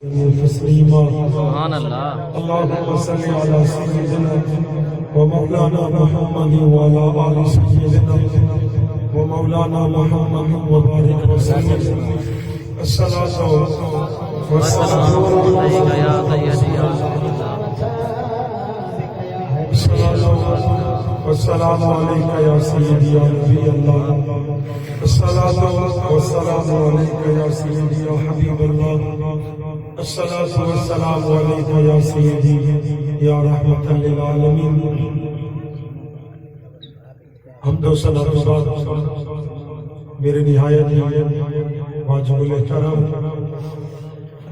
تسلیما سبحان اللہ. اللهم صل على سيدنا ومولانا محمد وعلى آل سيدنا ومولانا محمد وبارك وسلم. الصلاة والسلام علیک یا سیدی یا رسول اللہ. والسلام عليك يا سيدي يا نبي الله. الصلاة والسلام عليك يا سيدي يا حبيب الله. الصلاة والسلام عليك يا سيدي يا رحمة للعالمين. حمد و ثنا کے بعد میرے نہایت واجب الاحترام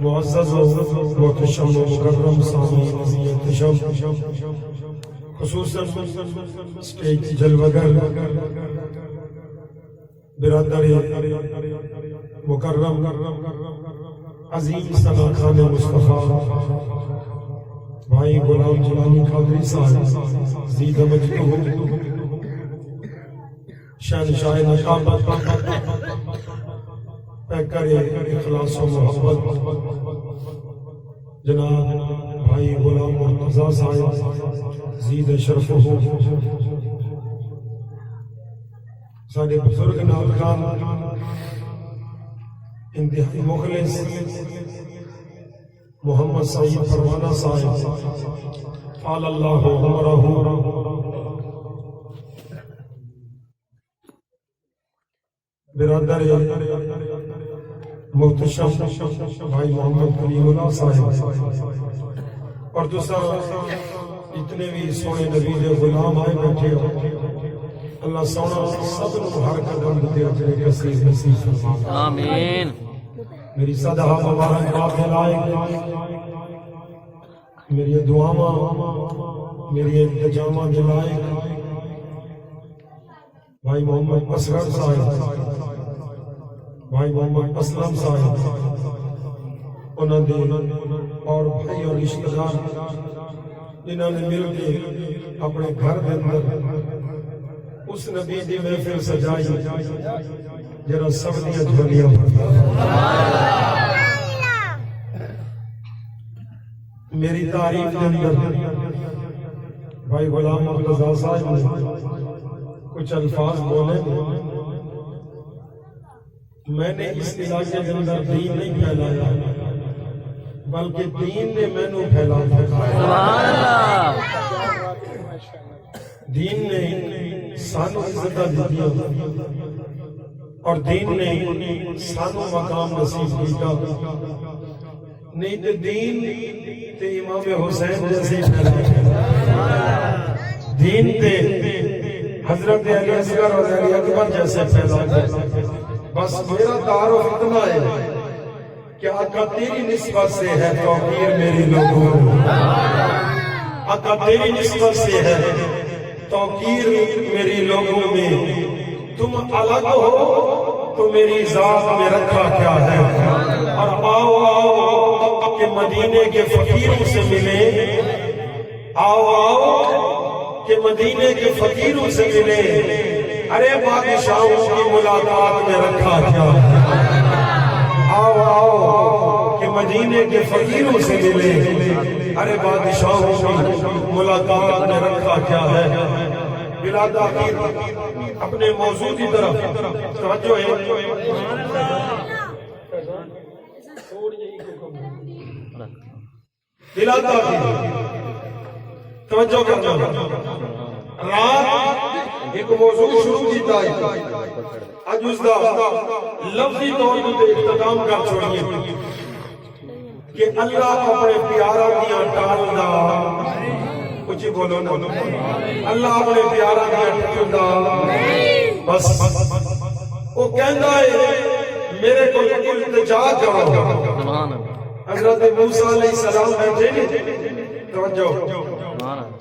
معزز و محتشم و مکرم سامعین احتشام، خصوصاً اسٹیج جلوگر برادر مکرم عظیم ثنا خان مصطفیٰ بھائی غلام جلانی قادری صاحب زید مجدہ شہنشاہ نقابت پیکر اخلاص و محبت جناب بھائی غلام مرتضیٰ صاحب زید شرف ہو، سارے بزرگ نعت خان انتہائی مخلص محمد سعید پروانہ صاحب قال اللہ عمرہ، برادر محتشم بھائی محمد کریم اللہ صاحب اور دوسرا اتنے بھی سونے نبی دے غلام آئے بیٹھے ہو، اللہ سونا سب نو ہر قدم دے اجر کثیر نصیب فرمائے آمین. میری صدہ مبارک آپ لائے، میری دعاواں میری انتجامہ دلائے بھائی محمد اصغر صاحب، بھائی محمد اسلم صاحب، انہوں نے اور بھائی اور رشتہ دار جنہوں نے مل کے اپنے گھر کے اندر اس نبی دی محفل سجائی جرا سب دیا جھولیاں میری تعریف کے اندر بھائی غلام مرتضیٰ صاحب نے کچھ الفاظ بولے، میں نے اس علاقے کے اندر دین نہیں پھیلایا بلکہ دین نے میں نو پھیلایا. سبحان اللہ. دین نے سانو عزت دیتی اور دین نے سانو مقام نصیب کیتا، نہیں تو دین تے امام حسین جیسے پھیلایا، دین تے حضرت علی اصغر اور علی اکبر جیسے پھیلایا. بس میرا تعارف اتنا ہے کہ آقا تیری نسبت سے ہے توقیر میری لوگوں، آقا تیری نسبت سے ہے توقیر میری لوگوں میں، تم الگ ہو تو میری ذات میں رکھا کیا ہے. اور آؤ آؤ کہ مدینے کے فقیروں سے ملے، آؤ آؤ کہ مدینے کے فقیروں سے ملے، ارے بادشاہوں کی ملاقات میں رکھا کیا ہے. آؤ آؤ کہ مدینے کے فقیروں سے ملے، ارے بادشاہوں کی ملاقات میں رکھا کیا ہے. بلا تاخیر اپنے موضوع کی طرف توجہ ہے. بلا تاخیر توجہ کرنا، رات ایک موضوع شروع کیتا ہے، آج اس دا لفظی طور پر اختتام کر چھوڑیے کہ اللہ اپنے پیارا دیا ٹال دا، کچھ بولو نا، اللہ اپنے پیارا دیا ٹال دا، بس وہ کہندا ہے میرے کو التجا کرو. حضرت موسیٰ علیہ السلام بیٹھے نہیں، توجہ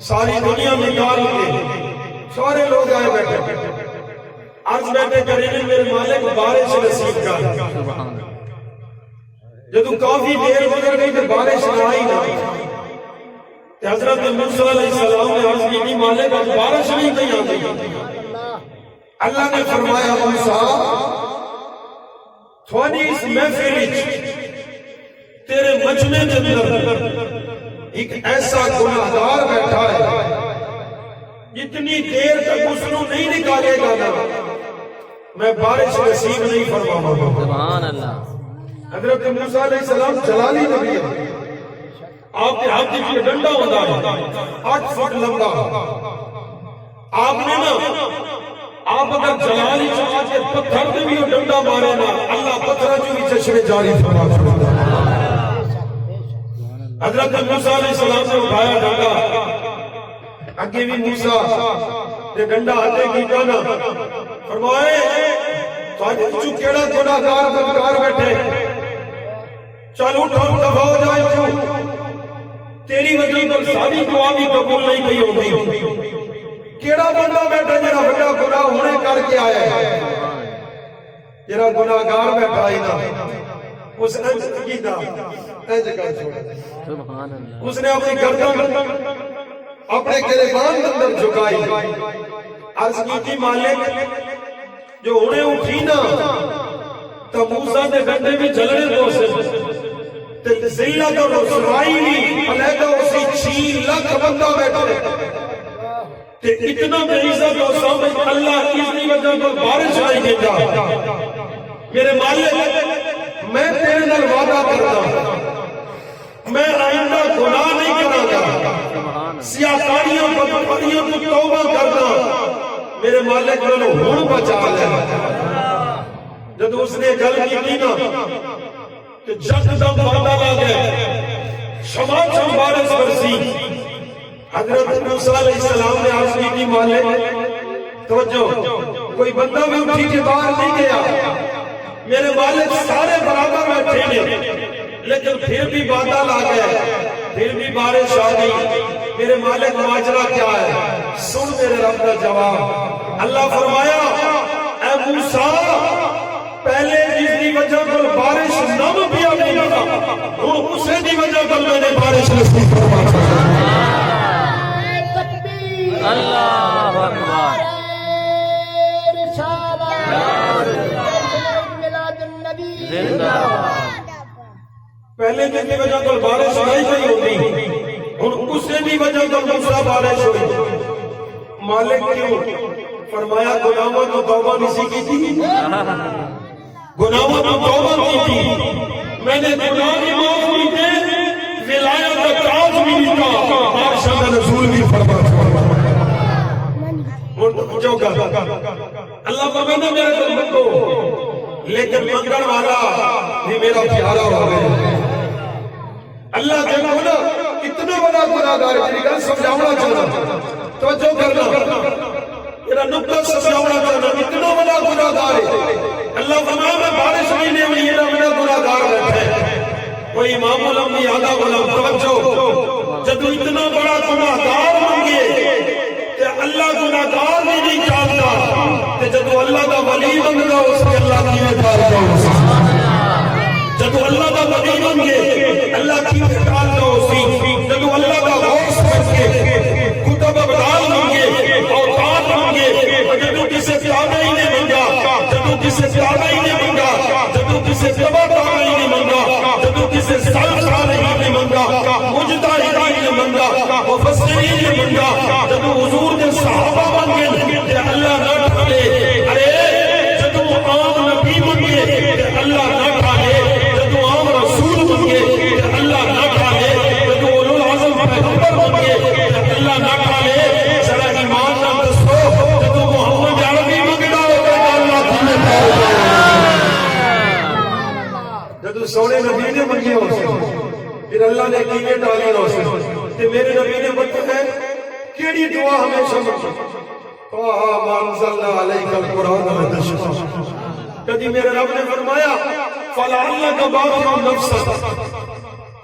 ساری دنیا میں نکال کے سارے لوگ آئے بیٹھے، عرض بیٹھے کریں میرے مالک بارش نصیب کر. جدو کافی دیر گزر گئی تو بارش نہ آئی نہ، حضرت موسیٰ علیہ السلام نے عرض کی نہیں مالک آج بارش نہیں کہیں آتی. اللہ نے فرمایا موسیٰ تھوڑی اس محفل تیرے مجمع کے اندر ایک ایسا گناہگار بیٹھا ہے جتنی دیر تک اس کو نہیں نکالے گا نا میں بارش نصیب نہیں فرماؤں گا. سبحان اللہ. حضرت موسیٰ علیہ السلام جلالی نبی ہے. آپ کے ہاتھ کی ڈنڈا ہوتا ہے 8 فٹ لمبا. آپ نے نا آپ اگر جلالی چلا کے پتھر میں بھی ڈنڈا مارے نا اللہ پتھر جو بھی چشمے جاری فرما چھوڑتا ہے. حضرت موسیٰ علیہ السلام نے اٹھایا ڈنڈا. اگے بھی موسیٰ تے ڈنڈا ہاتھے کیتا نا فرمائے تو کیڑا گناہگار بدکار بیٹھے چل اٹھو دفع ہو جائے کیوں تیری وجہ پر ساری دعا بھی قبول نہیں کی ہوگی. کیڑا بندہ بیٹھا جڑا بڑا گناہ ہونے کر کے آیا ہے جڑا گناہگار بیٹھا ہے نا اس انج کیتا انج کر چھوڑا. سبحان اللہ. اس نے اپنی گردن اپنے گریبان اندر جھکائی عرض کی تھی مالک جو انہیں اٹھی نا تو موسیٰ نے ڈنڈے میں جلنے دو سے ذلت اور رسوائی بھی علیحدہ اسی 6 لاکھ بندہ بیٹھے تے اتنا بے عزت اور سامنے اللہ کی وجہ پر بارش آئی گیا. میرے مالک میں تیرے نال وعدہ کرتا میں آئندہ گناہ نہیں کروں گا سیاکاریاں بدکاریاں کو توبہ کرنا. میرے مالک نے ہون بچا لیا. جب اس نے گل کی نا کہ جگ دم بادل آ گئے شماچم بارش برسی. حضرت موسیٰ علیہ السلام نے عرض کی تھی مالک توجہ کوئی بندہ بھی اٹھی کے باہر نہیں گیا. میرے مالک سارے برابر بیٹھے نے لیکن پھر بھی بادل آ گئے پھر بھی بارش آ گئی. میرے مالک ماجرا کیا ہے سن میرے رب کا جواب. اللہ فرمایا اے موسیٰ پہلے جس کی وجہ پر بارش نم پیا نہیں تھا وہ اسے کی وجہ پر میں نے بارش نصیب فرمایا. اللہ اکبر. زندہ پہلے جس کی وجہ پر بارش نہیں ہوتی اور اسے بھی وجہ پر دوسرا بارش ہوئی. مالک کیوں فرمایا گناہوں تو توبہ نہیں کی تھی گناہوں تو توبہ کی تھی میں نے گناہ کی معاف کی تھی ولایت کا تاج بھی نہیں تھا بادشاہ کا رسول بھی فرمایا جو کر اللہ فرماتا میرے دل کو لیکن منگل والا بھی میرا پیارا ہو گئے. اللہ دیکھو نا اتنا بڑا گناہگار ہے گل سمجھاونا چاہنا توجہ کرنا میرا نقطہ سمجھاونا چاہنا اتنا بڑا گناہگار ہے. اللہ فرمایا میں بارش نہیں ہوئی یہ میرا گناہگار بیٹھے کوئی امام الانبیاء آدھا غلام توجہ جب اتنا بڑا گناہگار منگے کہ اللہ گناہگار بھی نہیں چاہتا کہ جب اللہ کا ولی بن گا اس کے اللہ کی اتار گا جب اللہ کا ولی بن گے اللہ کی اتار گا اسی جب اللہ کا غوث بن کے کتب ابدال بن گے اوتاد بن گے جب کسے پیادہ ہی نہیں بن گا جب کسے پیادہ ہی نہیں بن گا جب کسے تبادہ ہی نہیں بن گا جب کسے سالسال ہی نہیں بن گا مجتہد ہی نہیں بن گا مفسرین ہی بن گا جب حضور کے صحابہ بن گئے کہ اللہ نہ ٹھالے ارے جب عام نبی بن گئے کہ اللہ نہ ٹھالے جب عام رسول بن گئے کہ اللہ نہ ٹھالے جب اولو العظم پیغمبر بن گئے کہ اللہ نہ ٹھالے ذرا ایمان نہ دسو جب محمد عربی منگنا ہوگا کہ اللہ تمہیں ٹھالے جب سونے نبی نے منگے ہو پھر اللہ نے کیے ٹالے ہو کہ میرے نبی نے بتایا ہے کیڑی دعا ہمیشہ مانگو طه انزلنا عليك القرآن لتشقى کدی میرے رب نے فرمایا فلعلك باخع نفسك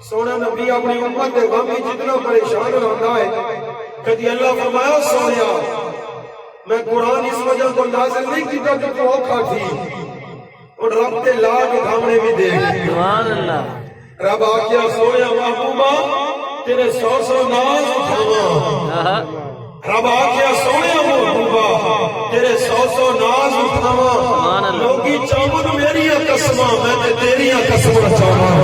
سونا نبی اپنی امت کے غم میں جتنا پریشان رہتا ہے کدی اللہ فرمایا سونیا میں قرآن اس وجہ کو نازل نہیں کیتا کہ تو اوکھا تھی اور رب تے لاکھ گھامنے بھی دے سبحان اللہ رب آکیا سویا محبوبہ تیرے 100 ناز اٹھاواں رب آکیا سویا محبوبہ تیرے 100 ناز اٹھاواں لوگی چاون میری قسماں میں تے تیری قسماں چاواں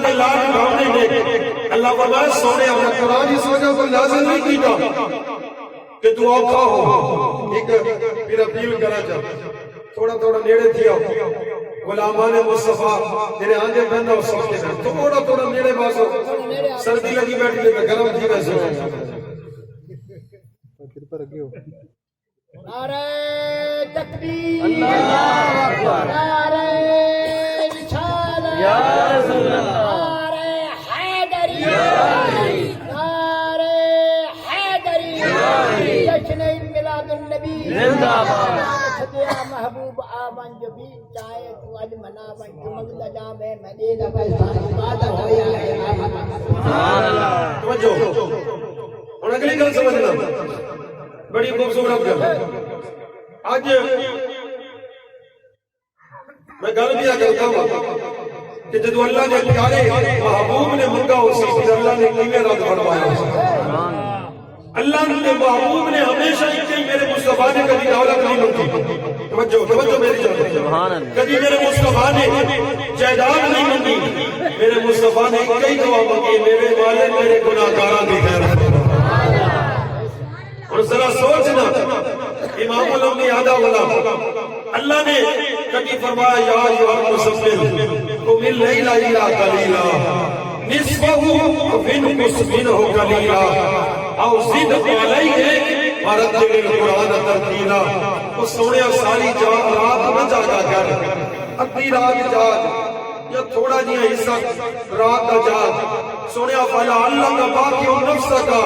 دے لاڈ ڈھاونے نے اللہ فرمایا سونے اپنا قرآن اس وجہ کو لازم نہیں کیتا کہ تو اوکھا ہو ایک پھر اپیل کرا جا تھوڑا تھوڑا نیڑے تھیا غلامان مصطفیٰ تیرے آنجے بہنہ ہو سکتے ہیں تھوڑا تھوڑا نیڑے باسو سردی لگی بیٹھ لے گرم تھی ویسے نعرہ تکبیر اللہ اکبر نعرہ رسالت یا رسول اللہ نعرہ حیدری نعرہ حیدری جشن میلاد النبی زندہ باد سدیا محبوب آمن جو بھی چاہے تو اج منا بن جو مغل جا میں مدینہ پاکستان بات ہویا ہے سبحان اللہ توجہ اور اگلی گل سمجھنا بڑی خوبصورت گل آج میں گل بھی کرتا ہوں کہ جدو اللہ نے پیارے محبوب نے منگا ہو سی اللہ نے کیویں رد فرمایا اللہ نے محبوب نے ہمیشہ ہی کہیں میرے مصطفیٰ نے کبھی دولت نہیں منگی توجہ میری جان سبحان اللہ کبھی میرے مصطفیٰ نے جائیداد نہیں منگی میرے مصطفیٰ نے کئی دعا منگی میرے مالک میرے گناہگاراں دی خیر اور ذرا سوچنا امام الانبیاء آدھا والا اللہ نے کبھی فرمایا یا ایھا المزمل قم اللیل الا قلیلا نصفہ وانقص منہ قلیلا او زد علیہ ورتل القرآن ترتیلا وہ سونے ساری رات نہ جاگا کر ادھی رات جاگ یا تھوڑا جہا حصہ رات کا جاگ سونے فلا اللہ کا باقی نفس کا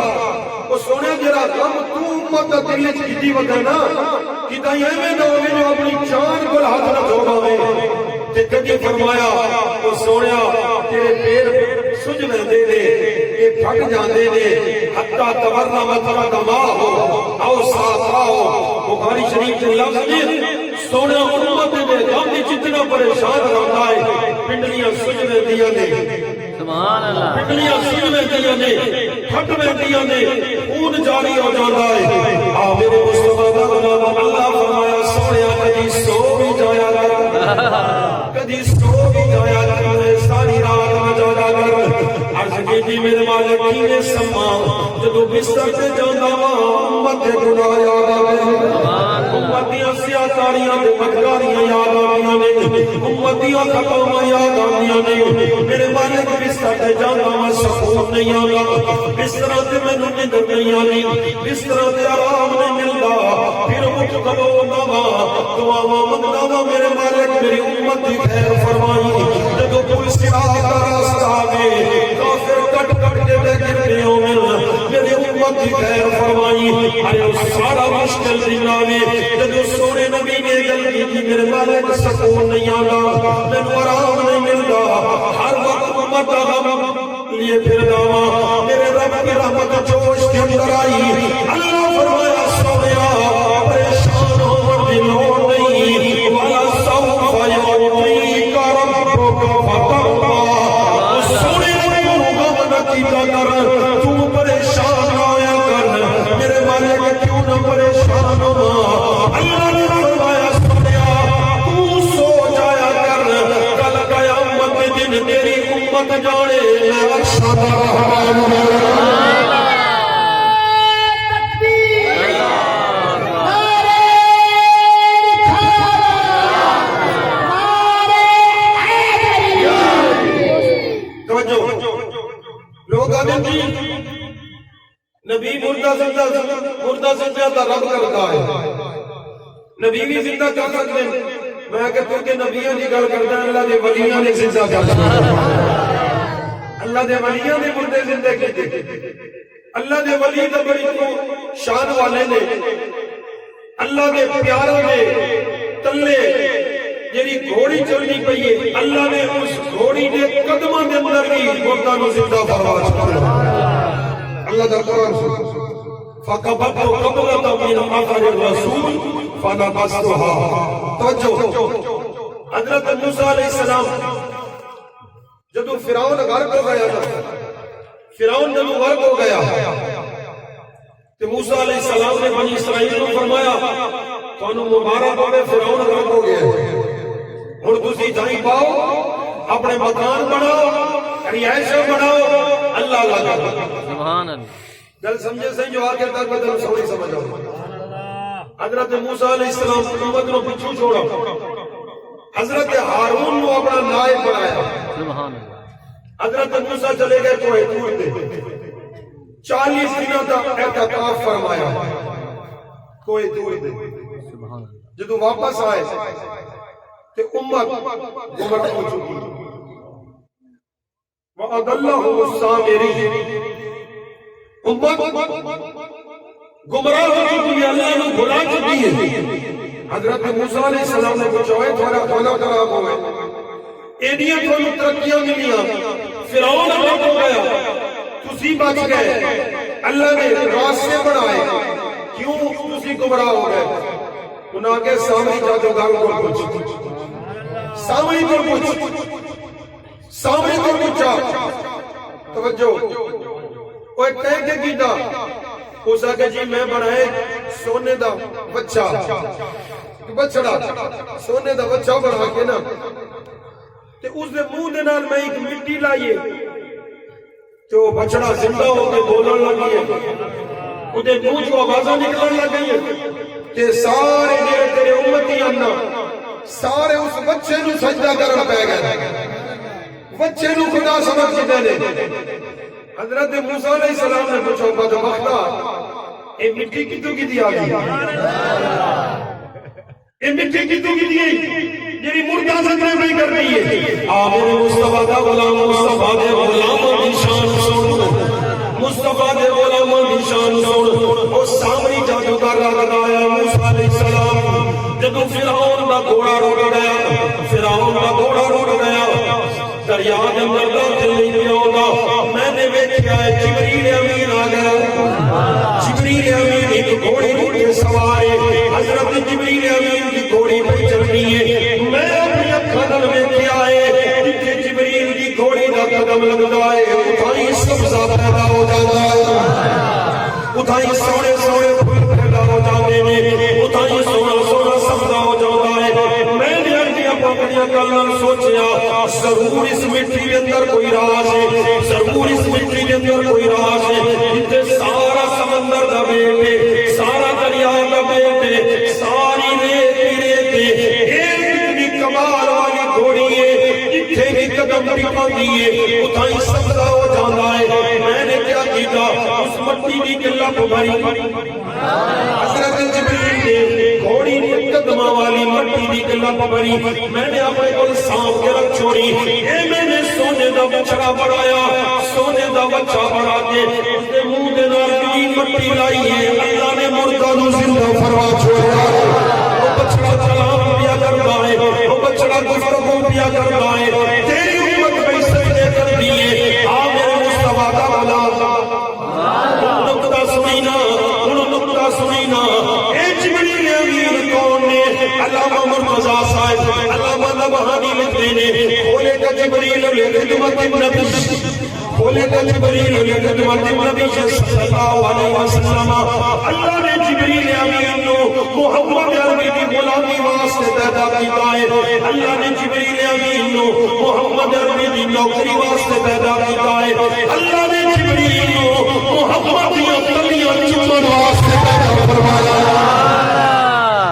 وہ سونے جرا غم تو امت دا دل وچ کیتی وگا نا کیتا ایویں نہ ہوے جو اپنی جان کول ہاتھ نہ دھوے تے کدی فرمایا وہ سونیا تیرے پیر سج ویندے نے اے پھٹ جاندے نے حتا تورنا مطلب دما ہو او صافا ہو بخاری شریف کے لفظ نے سونیا امت دے غم وچ جتنا پریشان رہندا ہے پنڈلیاں سج ویندیاں نے سبحان اللہ پنڈلیاں سج ویندیاں نے پھٹ ویندیاں نے خون جاری ہو جاتا ہے آ میرے مصطفیٰ دا غلام اللہ فرمایا سونیا کدی سو بھی جایا کر کدی سو بھی جایا کر ساری رات نہ جایا کر عرض کی میرے مالک کیویں سما جدو بستر تے جاندا وا امت دے گناہ یاد آوے امت دیاں سیاستاریاں تے بدکاریاں یاد آویاں نے امت دیاں خطاواں یاد آویاں نے میرے مالک بستر تے جاندا وا سکون نہیں آندا بستر تے مینوں نیند نہیں آندی بستر تے آرام نہیں ملدا پھر اٹھ کھلوندا وا دعاواں منگدا وا میرے مالک میری امت دی خیر فرمائی جدوں کوئی صراط دا راستہ آوے کافر کٹ کٹ کے تے گرتے ہوویں میری امت دی خیر فرمائی ارے سارا مشکل دن آوے جدوں سونے نبی نے گل کی میرے مالک سکون نہیں آندا مینوں آرام نہیں ملدا ہر وقت امت دا غم لیے پھر دعوا میرے رب کی رحمت جوش کے اندر آئی اللہ فرمایا سونیا پریشان ہو دی لوڑ نہیں والا سوف یعطیک ربک فترضی سونے کو غم نہ کیتا کر تو پریشان نہ ہویا کر میرے مالک کیوں نہ پریشان ہوا اللہ نے فرمایا سونیا تو سو جایا کر کل قیامت کے دن تیری امت جانے نبی مردہ زندہ تا رب کرتا ہے نبی بھی زندہ کر سکتے ہیں میں کہتا ہوں کہ نبیوں کی گل کرتا ہے اللہ دے ولیاں نے زندہ کر سکتے اللہ دے ولیاں نے مردے زندہ کیتے اللہ دے ولی دا بڑی کو شان والے نے اللہ دے پیاروں نے تلے جیری گھوڑی چلنی پئی ہے اللہ نے اس گھوڑی دے قدموں دے اندر بھی مردہ نو زندہ فرما چھوڑا اللہ دا قرآن سن فَقَبَتُ قَبْلَةً مِنْ أَثَرِ الرَّسُولِ فَنَبَذْتُهَا توجہ حضرت موسیٰ علیہ السلام جدو فرعون غرق ہو گیا نا فرعون جدو غرق ہو گیا تو موسیٰ علیہ السلام نے بنی اسرائیل کو فرمایا تو انہوں مبارک ہوئے فرعون غرق ہو گیا اور تسی جائیں پاؤ اپنے مکان بناؤ یعنی ایسے بناؤ اللہ اللہ کرو. سبحان اللہ. گل سمجھے سے جو آگے تک بدل سوڑی سمجھ آؤ. حضرت موسیٰ علیہ السلام امت کو پچھو چھوڑا. حضرت ہارون کو اپنا نائب بنایا. سبحان اللہ. حضرت موسیٰ چلے گئے کوہ طور پہ 40 دنوں تک اعتکاف فرمایا کوہ طور پہ. سبحان اللہ. جدو واپس آئے تے امت گمراہ ہو چکی. وَأَضَلَّهُمُ السَّامِرِينَ. امت گمراہ ہو چکی ہے، اللہ نے بھلا چکی ہے. حضرت موسیٰ علیہ السلام نے پوچھا ہے تھوڑا خراب ہو گئے، ایڈیاں تھوڑی ترقیاں ملیاں، فرعون الگ ہو گیا، تسی بچ گئے، اللہ نے راستے بنائے، کیوں تسی گمراہ ہو گئے؟ انہاں کے سامنے جادوگر کو پوچھ، سامنے کو پوچھ، سامنے کو پوچھا. توجہ وہ کہہ کے کیتا اس آگے جی میں بنائے سونے دا بچہ بچڑا، سونے دا بچہ بنا کے نا تے اس دے منہ دے نال میں ایک مٹی لائیے تے وہ بچڑا زندہ ہو کے بولن لگی ہے، اودے منہ چوں آوازاں نکلن لگ گئی ہے تے سارے جڑے تیرے امتی آنا سارے اس بچے نو سجدہ کرن پے گئے، بچے نو خدا سمجھ کے نے. حضرت موسیٰ علیہ السلام نے پوچھا بدبختہ اے مٹی کتوں کی دی آگئی، اے مٹی کتوں کی دی جیری مردہ زندہ نہیں کر رہی ہے. آمین مصطفیٰ دا غلام، مصطفیٰ دے غلام دی شان سن، مصطفیٰ دے غلام دی شان سن. او سامری جادوگر لگایا موسیٰ علیہ السلام جدو فرعون دا گھوڑا روڑ گیا، فرعون دا گھوڑا روڑ گیا، دریا دے اندر داخل نہیں پیا ہوندا. میں نے ویکھیا ہے جبریل امین آ گیا، جبریل امین ایک گھوڑے کے سوار ہے، حضرت جبریل امین کی گھوڑی پہ چلنی ہے. میں اپنی اکھاں نال ویکھیا ہے جتھے جبریل کی گھوڑی دا قدم لگدا ہے اتھائی سبزہ پیدا ہو جاندا ہے، اتھائی سونے سونے پھول پیدا ہو جاندے نے، اتھائی سونا سونا سبزہ ہو جاندا ہے. میں نے اپنی عقل نال سوچیا ضرور اس مٹی کے اندر کوئی راز ہے، ضرور اس مٹی کے اندر کوئی راز ہے جتنے سارا سمندر دا بیٹے، سارا دریا دا بیٹے، ساری ریت کی ریتے، ایک اتنی کمال والی گھوڑی ہے جتھے کی قدم ٹکاندی ہے اتھائی سبزہ ہو جانا ہے. میں نے کیا کیتا اس مٹی کی گلہ بھری، حضرت جبریل نے گھوڑی نے قدمہ والی مٹی دی گلہ بھری، میں نے اپنے کو سانپ کے رکھ چھوڑی. اے میں نے سونے دا بچڑا بڑھایا، سونے دا بچہ بڑھا کے اس کے منہ دے نال بھی مٹی لائی ہے. اللہ نے مردہ نو زندہ فرما چھوڑا. وہ بچڑا کلام پیا کرتا ہے، وہ بچڑا گفتگو پیا کرتا ہے، تیری امت پہ سجدے کر دیے. آ میرے مصطفیٰ دا غلام نقطہ سنینا، نقطہ سنینا. اے جبریل امین کون نے؟ علامہ مرتضیٰ صاحب علامہ نبہانی لکھتے نے کھولے کا جبریل لخدمت النبی، کھولے کا جبریل لخدمت النبی صلی اللہ علیہ وسلم. اللہ نے جبریل امین نو محمد عربی کی غلامی واسطے پیدا کیتا ہے، اللہ نے جبریل امین نو محمد عربی کی نوکری واسطے پیدا کیتا ہے، اللہ نے جبریل نو محمد کی تلیاں چومن واسطے پیدا فرمایا.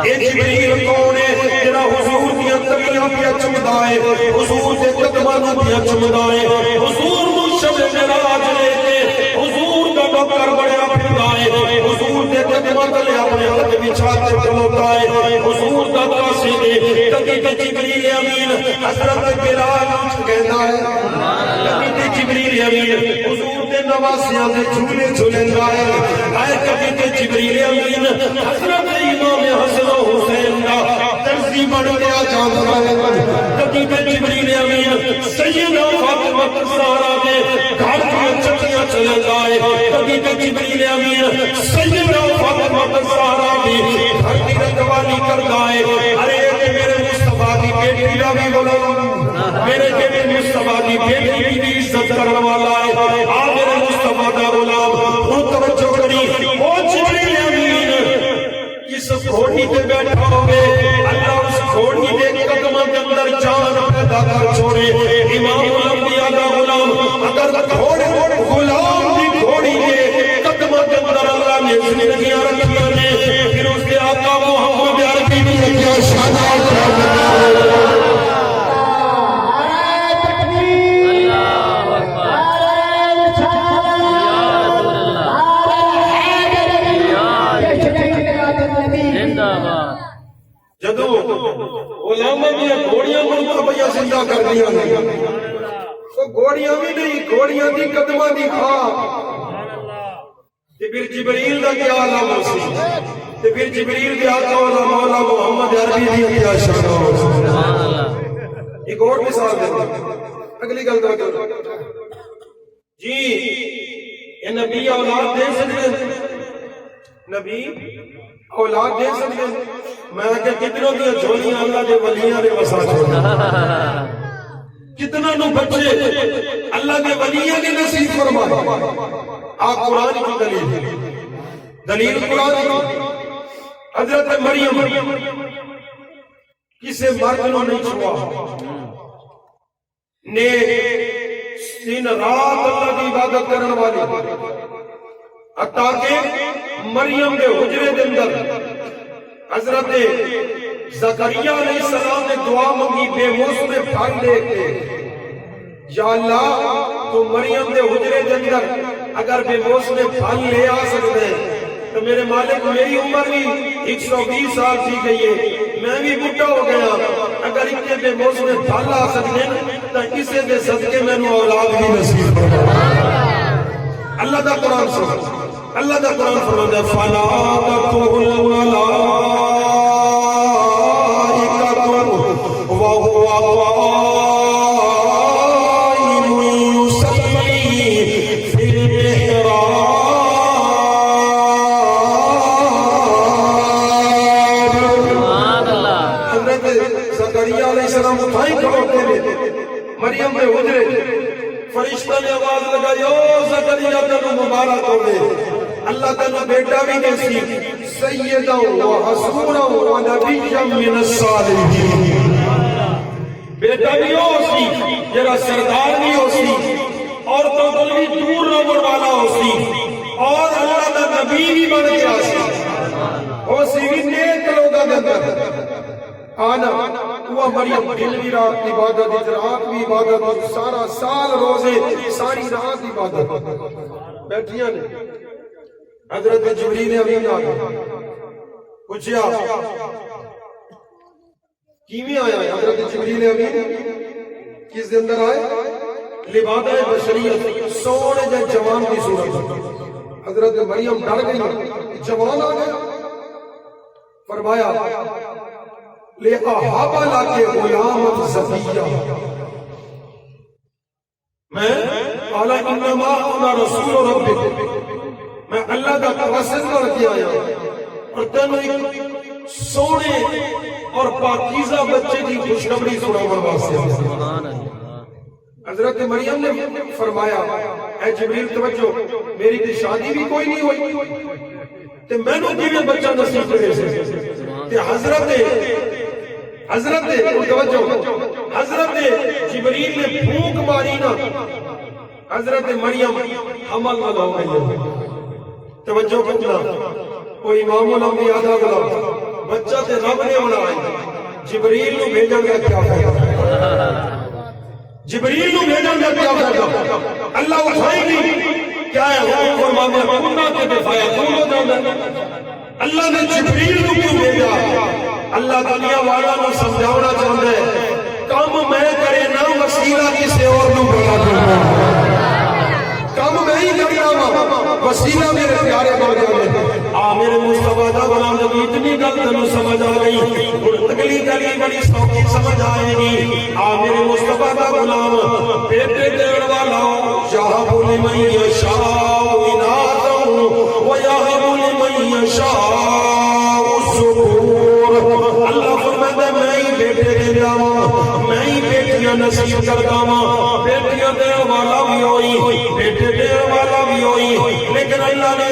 اے جبریل کون ہے جڑا حضور دی تلیاں پیا چمدا ہے، حضور دے قدماں نوں پیا چمدا ہے، حضور نوں شب معراج لے کے حضور دا نوکر بنیا پھردا ہے، حضور دے قدماں تلے اپنے ہاتھ بچھا کے کھلوتا ہے، حضور دا قاصد ہے. کبھی جبریل امین حضرت بلال نوں کہندا ہے، کبھی جبریل امین حضور دے نواسیاں دے جھولے جھولندا ہے، اے کبھی جبریل امین حضرت امام حسن و حسین دا درزی بن گیا جاندا ہے، کبھی جبریل امین سیدہ فاطمہ الزہرا دے گھر کی چٹیاں چلندا ہے، کبھی جبریل امین سیدہ فاطمہ الزہرا دی گھر کی رکھوالی کردا ہے. ارے میرے مصطفیٰ دی بیٹی دا بھی غلام، میرے بیٹے مصطفیٰ دی بیٹی کی عزت کرنے والا ہے. آ میرے مصطفیٰ دا غلام ہن توجہ کری. او جبریل امین اس گھوڑی پہ بیٹھا ہوئے، اللہ اس گھوڑی کے قدموں کے اندر جان پیدا کر چھوڑے. امام الانبیاء دا غلام پیدا کر دیا وہ گھوڑیاں بھی نہیں گھوڑیاں دی قدمہ دی خواہ تے پھر جبریل دا کیا عالم ہو سی تے پھر جبریل دے آقا والا مولا محمد عربی دی کیا شان ہو ایک اور مثال دیتا اگلی گل تو جی یہ نبی اولاد دے سکتے نبی اولاد دے سکتے میں کہ کتنوں کی جھولیاں اللہ کے ولیاں نے وسا چھوڑا کتنا نو بچے اللہ کے ولیاں نے نصیب فرمائے آپ قرآن کی دلیل قرآن کی حضرت مریم کسے مرد نو نہیں چھوا نے دن رات اللہ کی عبادت کرنے والی تاکہ مریم کے حجرے دے اندر حضرت زکریہ علیہ السلام نے دعا منگی بے موسم پھل دے کے یا اللہ تو مریم دے حجرے دے اندر اگر بے موسم پھل لے آ سکتے تو میرے مالک میری عمر بھی 120 سال تھی گئی ہے میں بھی بڑھا ہو گیا اگر اتنے بے موسم پھل آ سکتے تو اسے دے صدقے میں نو اولاد بھی نصیب فرمائے اللہ دا قرآن سن اللہ دا قرآن فرماتا ہے فلا تقول الملائکۃ وهو قائم يصلي في المحراب سبحان اللہ حضرت زکریا علیہ السلام اٹھائیں کھڑوتے ہیں مریم کے حجرے فرشتہ نے آواز لگائی او زکریا تنو مبارک ہو گئے اللہ تنو بیٹا بھی دیسی سیدہ و حسورہ و نبی من الصالحین بیٹا بھی ہو سی جرا سردار بھی ہو سی اور تو دلوی دور رہنے والا ہو سی اور اللہ دا نبی بھی بن گیا سی ہو سی بھی نیک لوگا دندر آنا وہ مریم دل بھی رات عبادت رات بھی عبادت سارا سال روزے ساری رات عبادت بیٹھیاں نے حضرت جبریل امین آگے پوچھیا کیویں آیا ہے حضرت جبریل امین کس دے اندر آئے لبادہ بشریت سونے جے جوان کی صورت حضرت مریم ڈر گئی جوان آ گیا فرمایا لے احابہ لاکے غلام زکیہ میں قالا انما انا رسول ربک میں اللہ کا توسل کر کے آیا اور تینوں ایک سونے اور پاکیزہ بچے کی خوشخبری سناؤں واسطے حضرت مریم نے فرمایا اے جبریل توجہ میری تے شادی بھی کوئی نہیں ہوئی تے میں نو کیویں بچہ نصیب کرے سے تے حضرت جبریل نے پھونک ماری نا حضرت مریم حمل نہ ہو گئی توجہ کرنا کوئی امام الانبیاء دا بلا بچہ تے رب نے بنایا جبریل نو بھیجن کا کیا فائدہ جبریل نو بھیجن کا کیا فائدہ اللہ اٹھائے گی کیا ہے وہ فرمانے کنہ کے دفاع کون ہو جانا اللہ نے جبریل نو کیوں بھیجا اللہ دنیا والا نو سمجھاونا چاہتا ہے کام میں کرے نہ وسیلہ کسی اور نو بنا کرنا کام میں ہی کرنا وسیلہ میرے پیارے بڑھ جانے میرے مصطفیٰ دا غلام جب اتنی گل تنو سمجھ آ گئی اگلی گلی بڑی سوکی سمجھ آئے گی میرے مصطفیٰ دا غلام بیٹے دیر والا یہب لمن یشاء اناثا ویہب لمن یشاء الذکور اللہ فرماتا ہے میں ہی بیٹے دے جاواں میں ہی بیٹیاں نصیب کرتا ہوں بیٹیاں دے والا بھی ہوئی بیٹے دے والا بھی ہوئی لیکن اللہ نے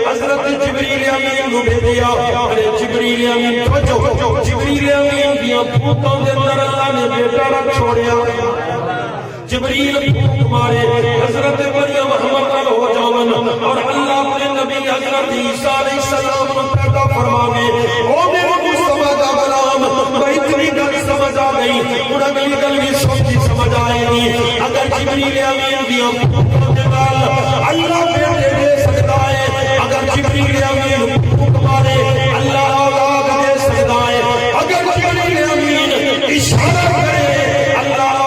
حضرت جبریل امین کو بھیجا ارے جبریل امین توجہ جبریل امین دیاں پھوتوں دے اندر اللہ نے بیٹا رکھ چھوڑیا جبریل پھوک مارے حضرت مریم حمل ہو جاون اور اللہ اپنے نبی حضرت عیسیٰ علیہ السلام کو پیدا فرماوے او میرے مصطفیٰ دا غلام اتنی گل سمجھ آ گئی اور اگلی گل بھی سوچی سمجھ آئے گی اگر جبریل امین دیاں پھوتوں دے نال اللہ بیٹے دے سکتا ہے اگر جبریل امین پھوک مارے اللہ اولاد دے سکتا ہے اگر جبریل امین اشارہ کرے اللہ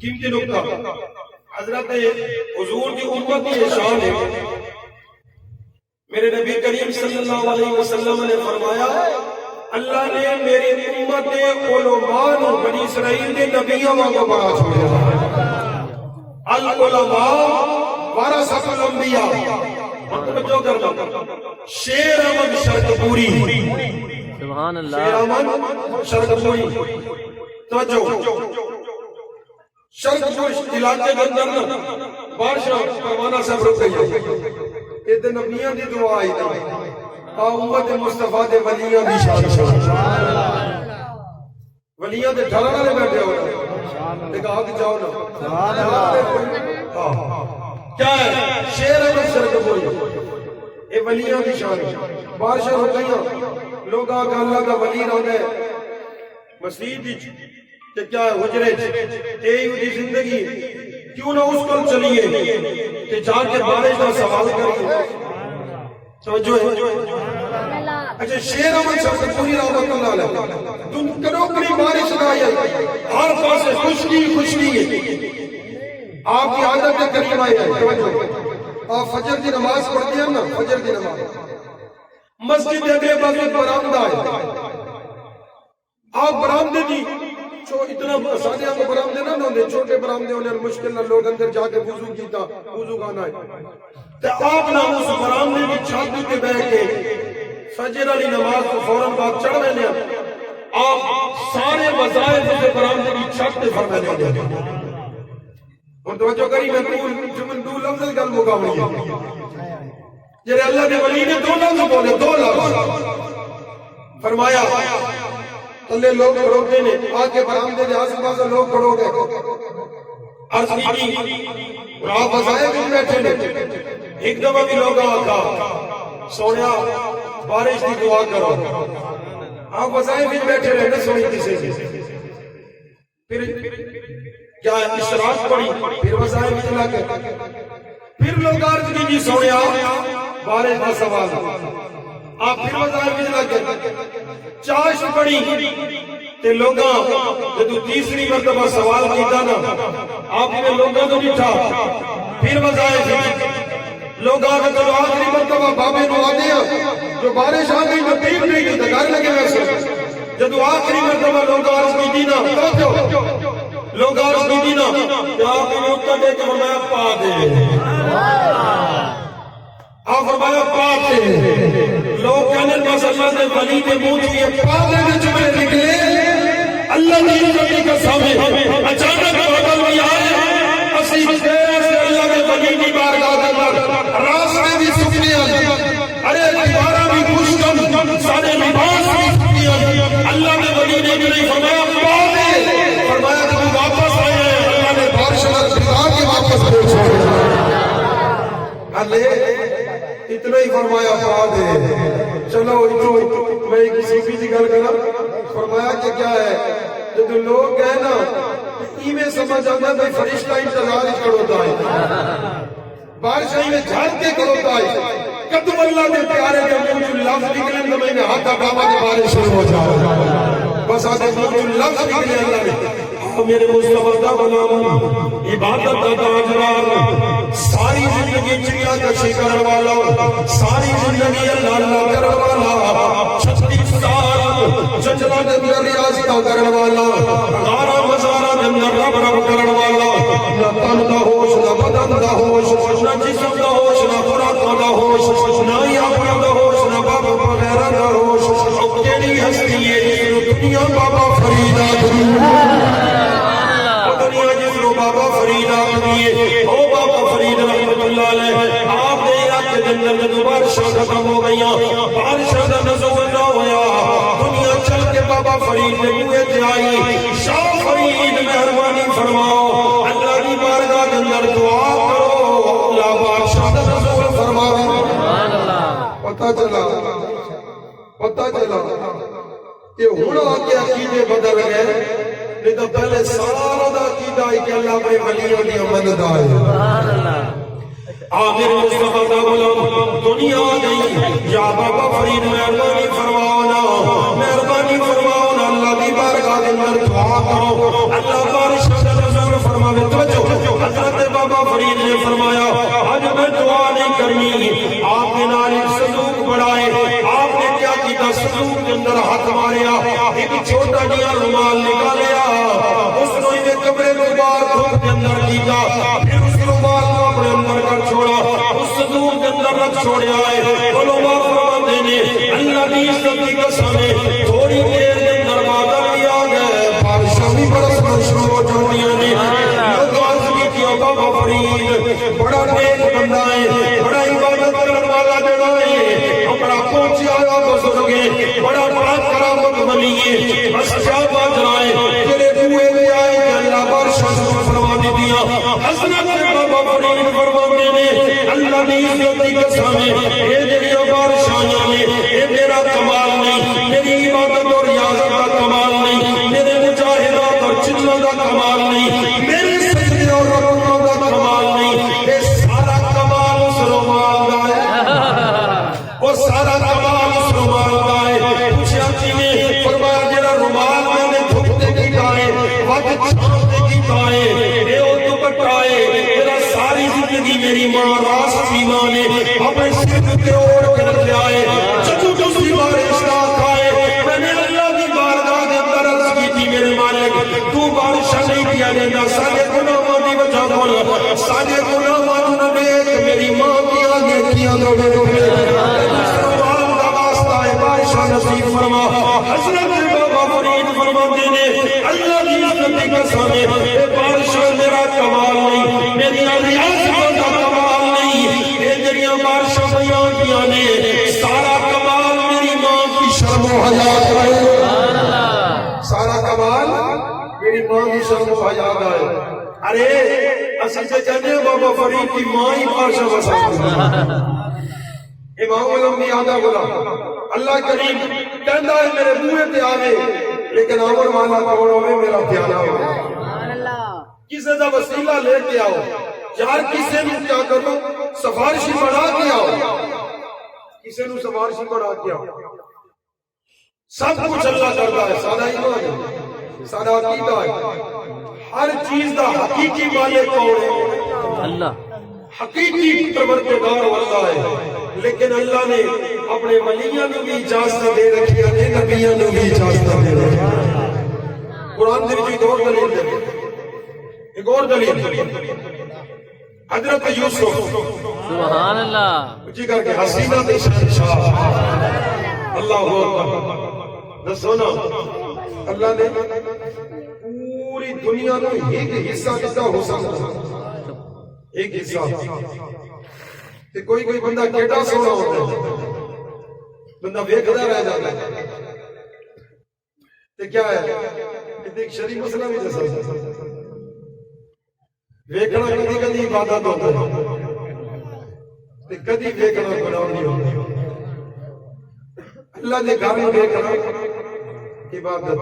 قیمتی نکتہ حضرت حضور کی امت کی شان ہے. میرے نبی کریم صلی اللہ علیہ وسلم نے فرمایا اللہ نے میری امت علماء نو بنی اسرائیل کے نبیوں کو بڑا چھوڑا. العلماء ورثۃ الانبیاء. توجہ کرنا شیر احمد شرقپوری سبحان اللہ. شیر احمد شرقپوری توجہ شرقپور علاقے کے اندر بادشاہ پروانہ صاحب رک گئی. ادھر نبیاں دی دعا آئی تھی امت مصطفیٰ دے ولیاں دی شان. ولیاں دے ڈھر والے بیٹھے ہو دیکھا آگے جاؤ نا کیا ہے شیر احمد شرقپوری اے ولیاں دی شان. بادشاہ رک گئی لوگ آگا اللہ کا ولی رہا ہے مسجد کہ کیا ہے حجرے دی زندگی کیوں نہ اس کل چلیے کہ جا کے بارش کا سوال کریے. توجہ ہے. اچھا شیر احمد شرقپوری رحمۃ اللہ علیہ تم کرو کڑی بارش نہ آئی ہر پاسے خشکی خشکی ہے. آپ کی عادت کے قریب آئی ہے. توجہ آپ فجر کی نماز پڑھتی ہیں نا فجر کی نماز مسجد کے اگلے پاس ایک برآمدہ ہے. آپ برآمدے دی اتنا سادے آپ کو برآمدے نہ ہوندے چھوٹے برآمدے ہونے مشکل نہ لوگ اندر جا کے وضو کیتا وضو گانا ہے تو آپ نہ اس برآمدے کی چھت پہ بیٹھ کے فجر علی نماز کو فوراً بعد چڑھ رہے ہیں. آپ سارے وظائف سے برآمدے کی چھت پہ فرمانے ہیں. اور توجہ کری میں جمل دو لفظ گل مقامی ہے جرے اللہ کے ولی نے دو لفظ بولے دو لفظ فرمایا تلے لوگ کھڑوتے نے آگے برآمدے دے آس پاس لوگ کھڑو گئے عرض کی اور آپ وظائف بھی بیٹھے نے. ایک دفعہ بھی لوگ آگا سونیا بارش کی دعا کرو. آپ وظائف بھی بیٹھے رہنے سونی کسی پھر کیا اشراق پڑی پھر وظائف بھی چلا کر پھر لوگ عرض کی جی سونیا بارش کا سوال آپ پھر وظائف بھی چلا کر چاش پڑی تے لوگاں جدو تیسری مرتبہ سوال کیتا نا آپ نے لوگاں تو بٹھا پھر وظائف لوگاں کا جب آخری مرتبہ بابے نو آدیا جو بارش آ گئی تو تیر نہیں کی گھر لگے ویسے جدو آخری مرتبہ لوگاں عرض کی دینا لوگ عرض کی دینا کہ آپ نے اتنا دے کے فرمایا پا دے آپ فرمایا پا دے. لوگ کہنے بس اللہ نے ولی نے منہ دیے پا دے کے جملے نکلے اللہ نے عزت کا سامنے اچانک بدل بھی آئے اسی اللہ کے ولی کی بارگاہ کے اندر راستے بھی سکنے ارے دیوارہ بھی خوشکم سارے لباس بھی سکنے اللہ نے ولی نے بھی نہیں فرمایا پا دے فرمایا کہ تو واپس آئے اللہ نے بارش اللہ کے واپس پہنچے. اللہ اتنا ہی فرمایا پا دے. چلو میں کسی بھی دی گل کرا فرمایا کہ کیا ہے جب لوگ کہے نا ایویں سمجھ آتا ہے فرشتہ انتظار کروتا ہے بارش میں جھاڑ کے کروتا ہے قدم اللہ کے پیارے کے منہ لفظ نکلے تو میں نے ہاتھ بابا کی بارش شروع ہو جائے بس آتے منہ لفظ نکلے اللہ نے میرے مصطفیٰ دا غلام عبادت دا تاجدار ساری زندگی چڑیا کشی کرنے والا ساری زندگی اللہ اللہ کرنے والا 36 سال جنجلہ دے اندر ریاضتہ کرنے والا غارہ مزارہ دے اندر رب رب کرنے والا نہ تن دا ہوش نہ بدن دا ہوش نہ جسم دا ہوش نہ خوراک دا ہوش نہ ہی اپنا دا ہوش نہ بابا وغیرہ دا ہوش کیڑی ہستی ہے دنیا بابا فریدہ بابا فرید آمدیے او بابا فرید رحمت اللہ علیہ آپ نے علاقے جنگل میں بارشاں ختم ہو گئیاں بارشاں کا نزول نہ ہویا دنیا چل کے بابا فرید نے کوئے تھے آئی شاہ فرید مہربانی فرماؤ اللہ کی بارگاہ کے اندر دعا کرو اللہ بادشاہ کا نزول فرماؤ. پتہ چلا کہ ہونا آگے عقیدے بدل گئے نہیں تو پہلے سارا دا عقیدہ ہے کہ اللہ اپنے ولیوں کی مدد آئے. آمیر مصطفیٰ دا غلام دنیا گئی یا بابا فرید مہربانی فرماؤنا اللہ کی بارگاہ کے اندر دعا کرو اللہ فرید نے فرمایا آج میں دعا نہیں کرنی، آپ نے ناری صندوق بڑھائے، آپ نے کیا کیا صندوق کے اندر ہاتھ ماریا، ایک چھوٹا جیا رومال نکالیا، اس نے کمرے کو بار دھوپ کے اندر کیا، پھر اس رومال کو اپنے اندر کر چھوڑا، اس صندوق کے اندر رکھ چھوڑے آئے۔ علماء فرماتے نے اللہ کی عزت کی قسم ہے تھوڑی دیر کے اندر بادل بھی آ گئے، بارشاں بھی برسنا شروع ہو جاتی ہیں۔ لوگ عرض کی کہ بابا فرید بڑا نیک بندہ ہے، بڑا عبادت کرنے والا جڑا ہے، بڑا پہنچ آیا بزرگ ہے، بڑا بڑا کرامت ولی ہے، بس کیا بات رائے تیرے دوئے میں آئے کہ اللہ بارشاں شروع فرما دی دیا۔ حضرت بابا فرید فرماتے نے اللہ کی عزت کی قسم ہے یہ جڑیاں بارشاں نے یہ میرا کمال نہیں، میری عبادت اور ریاضت کا کمال نہیں، میرے مجاہدات اور چلوں کا کمال نہیں، میرے سجدے اور رکوعوں کا کمال نہیں، یہ سارا کمال اس رومال کا ہے، وہ سارا کمال اس رومال کا ہے۔ پوچھا جی نے فرمایا جڑا رومال میں نے دھوپتے کی گائے وقت چھوڑتے کی گائے اے او دوپٹہ ہے، تیرا ساری زندگی میری ماں راس سیما نے اپنے سر پہ اوڑھ کر لے آئے، جدو دوسری بارش رات آئے میں نے اللہ کی بارگاہ کے اندر عرض کی تھی میرے مالک تو بارشاں نہیں کیا دینا، سارے گناہوں کی وجہ بول، سارے گناہوں نے دیکھ میری ماں کی آگے کیا دو بارشاں نصیب فرما۔ حضرت بابا فرید فرماتے نے اللہ کی عزت کی قسم ہے بارشاں میرا کمال نہیں، میری ریاضت کا کمال نہیں، یہ جڑیاں بارشاں بیان کیا نے سارا کمال میری ماں کی شرم و حیا کا ہے، سارا کمال میری ماں کی شرم و حیا کا ہے۔ ارے اسی سے جانے بابا فرید کی ماں ہی بارشاں بسا امام الانبیاء دا غلام اللہ کریم کہندا ہے میرے منہ تے آوے لیکن امر والا کون ہوے میرا پیارا ہو، سبحان اللہ، کسے دا وسیلہ لے کے آؤ یار، کسے نو کیا کرو سفارشی بنا کے آؤ، کسے نو سفارشی بنا کے آؤ، سب کچھ اللہ کرتا ہے، سارا ایمان ہے، سارا عقیدہ ہے، ہر چیز دا حقیقی مالک کون ہے؟ اللہ، حقیقی پروردگار اللہ ہے، لیکن اللہ نے اپنے ولیوں کو بھی اجازت دے رکھی ہے، نبیوں کو بھی اجازت دے رکھی ہے۔ قرآن دی ایک اور دلیل ہے، ایک اور دلیل حضرت یوسف سبحان اللہ جی کر کے حسینہ دے شہنشاہ اللہ اکبر دسو نا، اللہ نے پوری دنیا کو ایک حصہ دیتا ہو سکتا، ایک حصہ تے کوئی بندہ کیڑا سونا ہوتا ہے، بندہ ویکھدا رہ جاتا ہے تے کیا ہے ایک شرعی مسئلہ بھی دسا ویکھنا کدی کدی عبادت ہوتا ہے تے کدی ویکھنا گناہ نہیں ہوتا، اللہ دے گھر نوں ویکھنا عبادت،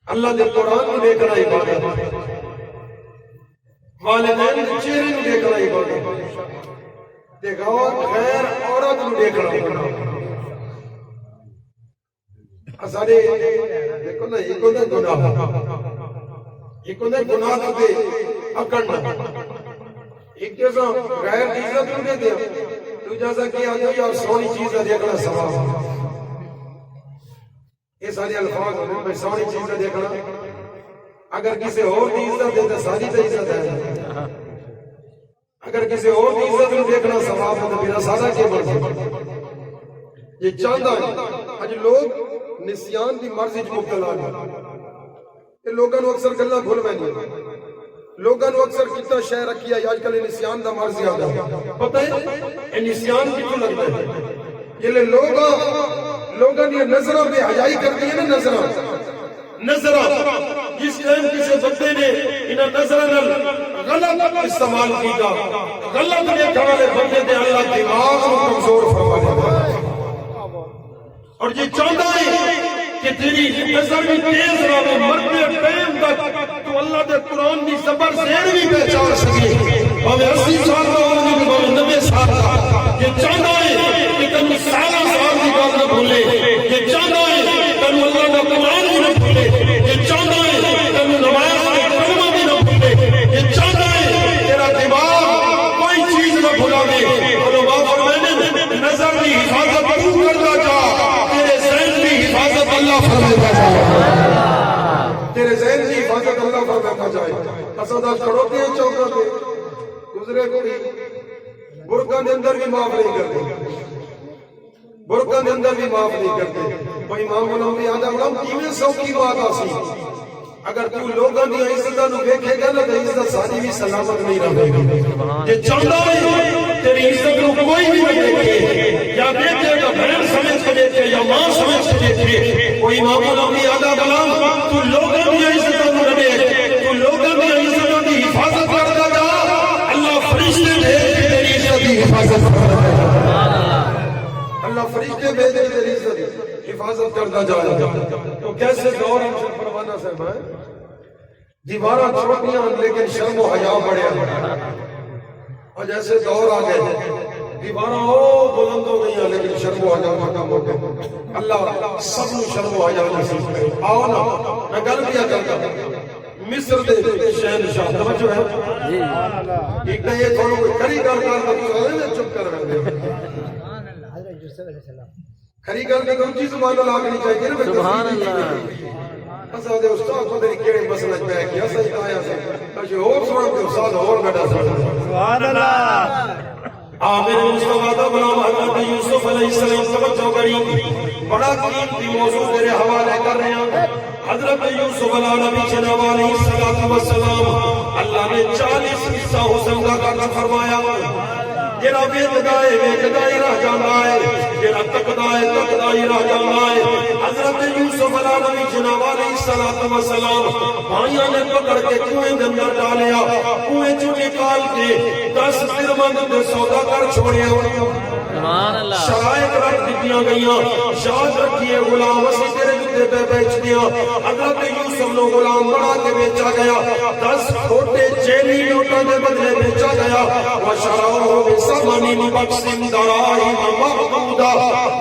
اللہ دے قرآن نوں ویکھنا عبادت، والدین کے چہرے نوں دیکھنا عبادت، تے غیر عورت نوں دیکھنا سارے دیکھو نا، ایک ہوتا گناہ، ایک ہوتا گناہ تے اکڑنا، ایک جیسا غیر عزت نوں دے دیا، تو جیسا کہ آجو یا سونی چیز دیکھنا ثواب، یہ سارے الفاظ ہونے میں سونی چیز دیکھنا، اگر کسی اور کی عزت دے تو ساری تے عزت ہے، اگر کسی اور کی عزت نوں دیکھنا ثواب ہے تو میرا سارا کیا مرضی یہ چاہتا ہے۔ اج لوگ نسیان دی مرضی وچ مبتلا ہیں، یہ لوگاں نوں اکثر گلاں بھول ویندیاں، لوگاں نوں اکثر کتا شے رکھی ہے اج کل نسیان دا مرضی آندا پتہ ہے یہ نسیان کتوں لگدا ہے، جلے لوگاں دی نظراں بے حیائی کردی ہیں نا، نظراں جس ٹائم کسی بندے نے انہاں نظراں نال غلط استعمال کیتا، غلط دیکھن والے بندے دے اللہ دماغ کو کمزور فرما دیتا ہے، اور یہ چاہتا ہے کہ تیری نظر بھی تیز رہے، مرتے ٹائم تک تو اللہ دے قرآن دی زبر زیر بھی پہچان سکے، ہمیں 80 سال کا ہوگی کہ ہمیں 90 سال کا، یہ چاہتا ہے کہ تم سارا سال کی بات نہ بھولے، یہ چاہتا ہے تم اللہ کا قرآن بھی نہ بھولے، یہ چاہتا ہے تم نماز کے کلمہ بھی نہ بھولے، یہ چاہتا ہے حسین کی حفاظت اللہ فرماتا جائے اسد کھڑوتے ہیں چوکوں پہ گزرے کوئی برقع کے اندر بھی معاف نہیں کرتے برقع کے اندر بھی معاف نہیں کرتے وہ امام الانبیاء دا غلام کیویں سوکھی بات آسی اگر تو لوگوں کی عزتاں نو ویکھے گا نا تے عزت ساری بھی سلامت نہیں رہے گی کہ چاہتا ہے تیری عزت نو کوئی بھی نہ دیکھے یا دیکھے گا بہن سمجھ کے دیکھے یا ماں سمجھ کے دیکھے وہ امام الانبیاء دا غلام تو لوگوں کی عزتاں نو نہ دیکھ تو لوگوں کی عزتاں دی حفاظت کرتا جا اللہ فرشتے بھیج کے تیری عزت دی حفاظت کرتا جا اللہ فرشتے بھیج کے تیری عزت حفاظت کرتا جائے تو کیسے دور ہم سے پروانہ صاحب ہے دیوارہ چھوٹیاں لیکن شرم و حیا بڑے ہیں اور جیسے دور آ گئے دیوارہ بلند ہو گئی ہیں لیکن شرم و حیا ختم ہو گئے اللہ سب کو شرم و حیا نصیب کرے آؤ نا میں گل کیا کرتا مصر دے شہنشاہ توجہ ہے ایک نہ یہ تھوڑا کوئی کری گل کر چپ کر رہے کھری گل کی اونچی زبان لاگنی چاہیے نا سبحان اللہ اساں دے استاد کو تیری کیڑے مسئلے پہ کیا صحیح آیا سی اچھے اور سوڑ کے استاد اور بیٹھا سبحان اللہ عامر مصطفیٰ دا غلام حضرت یوسف علیہ السلام توجہ کری بڑا قیمتی موضوع تیرے حوالے کر رہے ہیں حضرت یوسف علیہ نبی جناب علیہ السلام اللہ نے 40 حصہ حسن کا قدر فرمایا جیرا ویدگائے ویدگائی رہ جانا ہے جیرا تقدائے تقدائی رہ جانا ہے حضرت یوسف علیہ نبی جناب علیہ السلام بھائیاں نے پکڑ کے کنویں دے اندر ڈالیا کنویں چوں نکال کے 10 درہم دے سودا کر چھوڑیا سبحان اللہ شرائط رکھ دیتیاں گئیاں یاد رکھیے غلام اسی تیرے جتے پہ بیچ دیا حضرت یوسف نو غلام بڑا کے بیچا گیا 10 کھوٹے چیلی نوٹوں کے بدلے بیچا گیا وشراؤ بثمن بخس دراہم معدودہ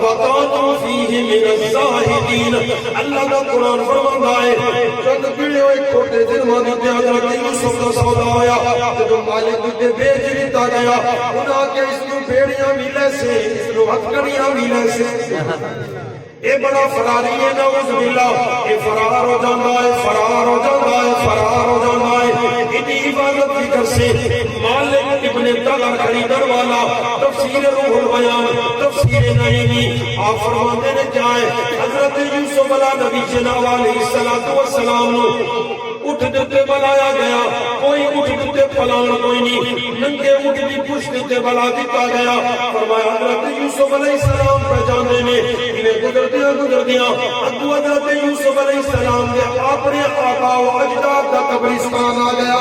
وکانوا فیہ من الزاہدین اللہ کا قرآن فرماتا ہے جب گڑے ہوئے کھوٹے درہم دیتے حضرت یوسف کا سودا ہویا جب مالک دیتے بیچ دیتا گیا خدا کے اس کو بیڑیاں ملے سے اس کو ہتھکڑیاں ملے سے اے بڑا فراری ہے نعوذ باللہ اے فرار ہو جانا ہے فرار ہو جانا ہے فرار ہو جانا ہے اتنی حفاظت کی کر سے مالک ابن طلع خریدر والا تفسیر روح البیان تفسیر نعیمی آپ فرماتے نے کیا ہے حضرت یوسف علیہ نبی جناب علیہ السلام اٹھ دیتے بلایا گیا کوئی اٹھ دیتے پلان کوئی نہیں ننگے اٹھ دی پشت دیتے بلا دیتا گیا فرمایا حضرت یوسف علیہ السلام پہ جانے نے انہیں گزر دیا ابو حضرت یوسف علیہ السلام نے اپنے آقا و اجداد کا قبرستان آ گیا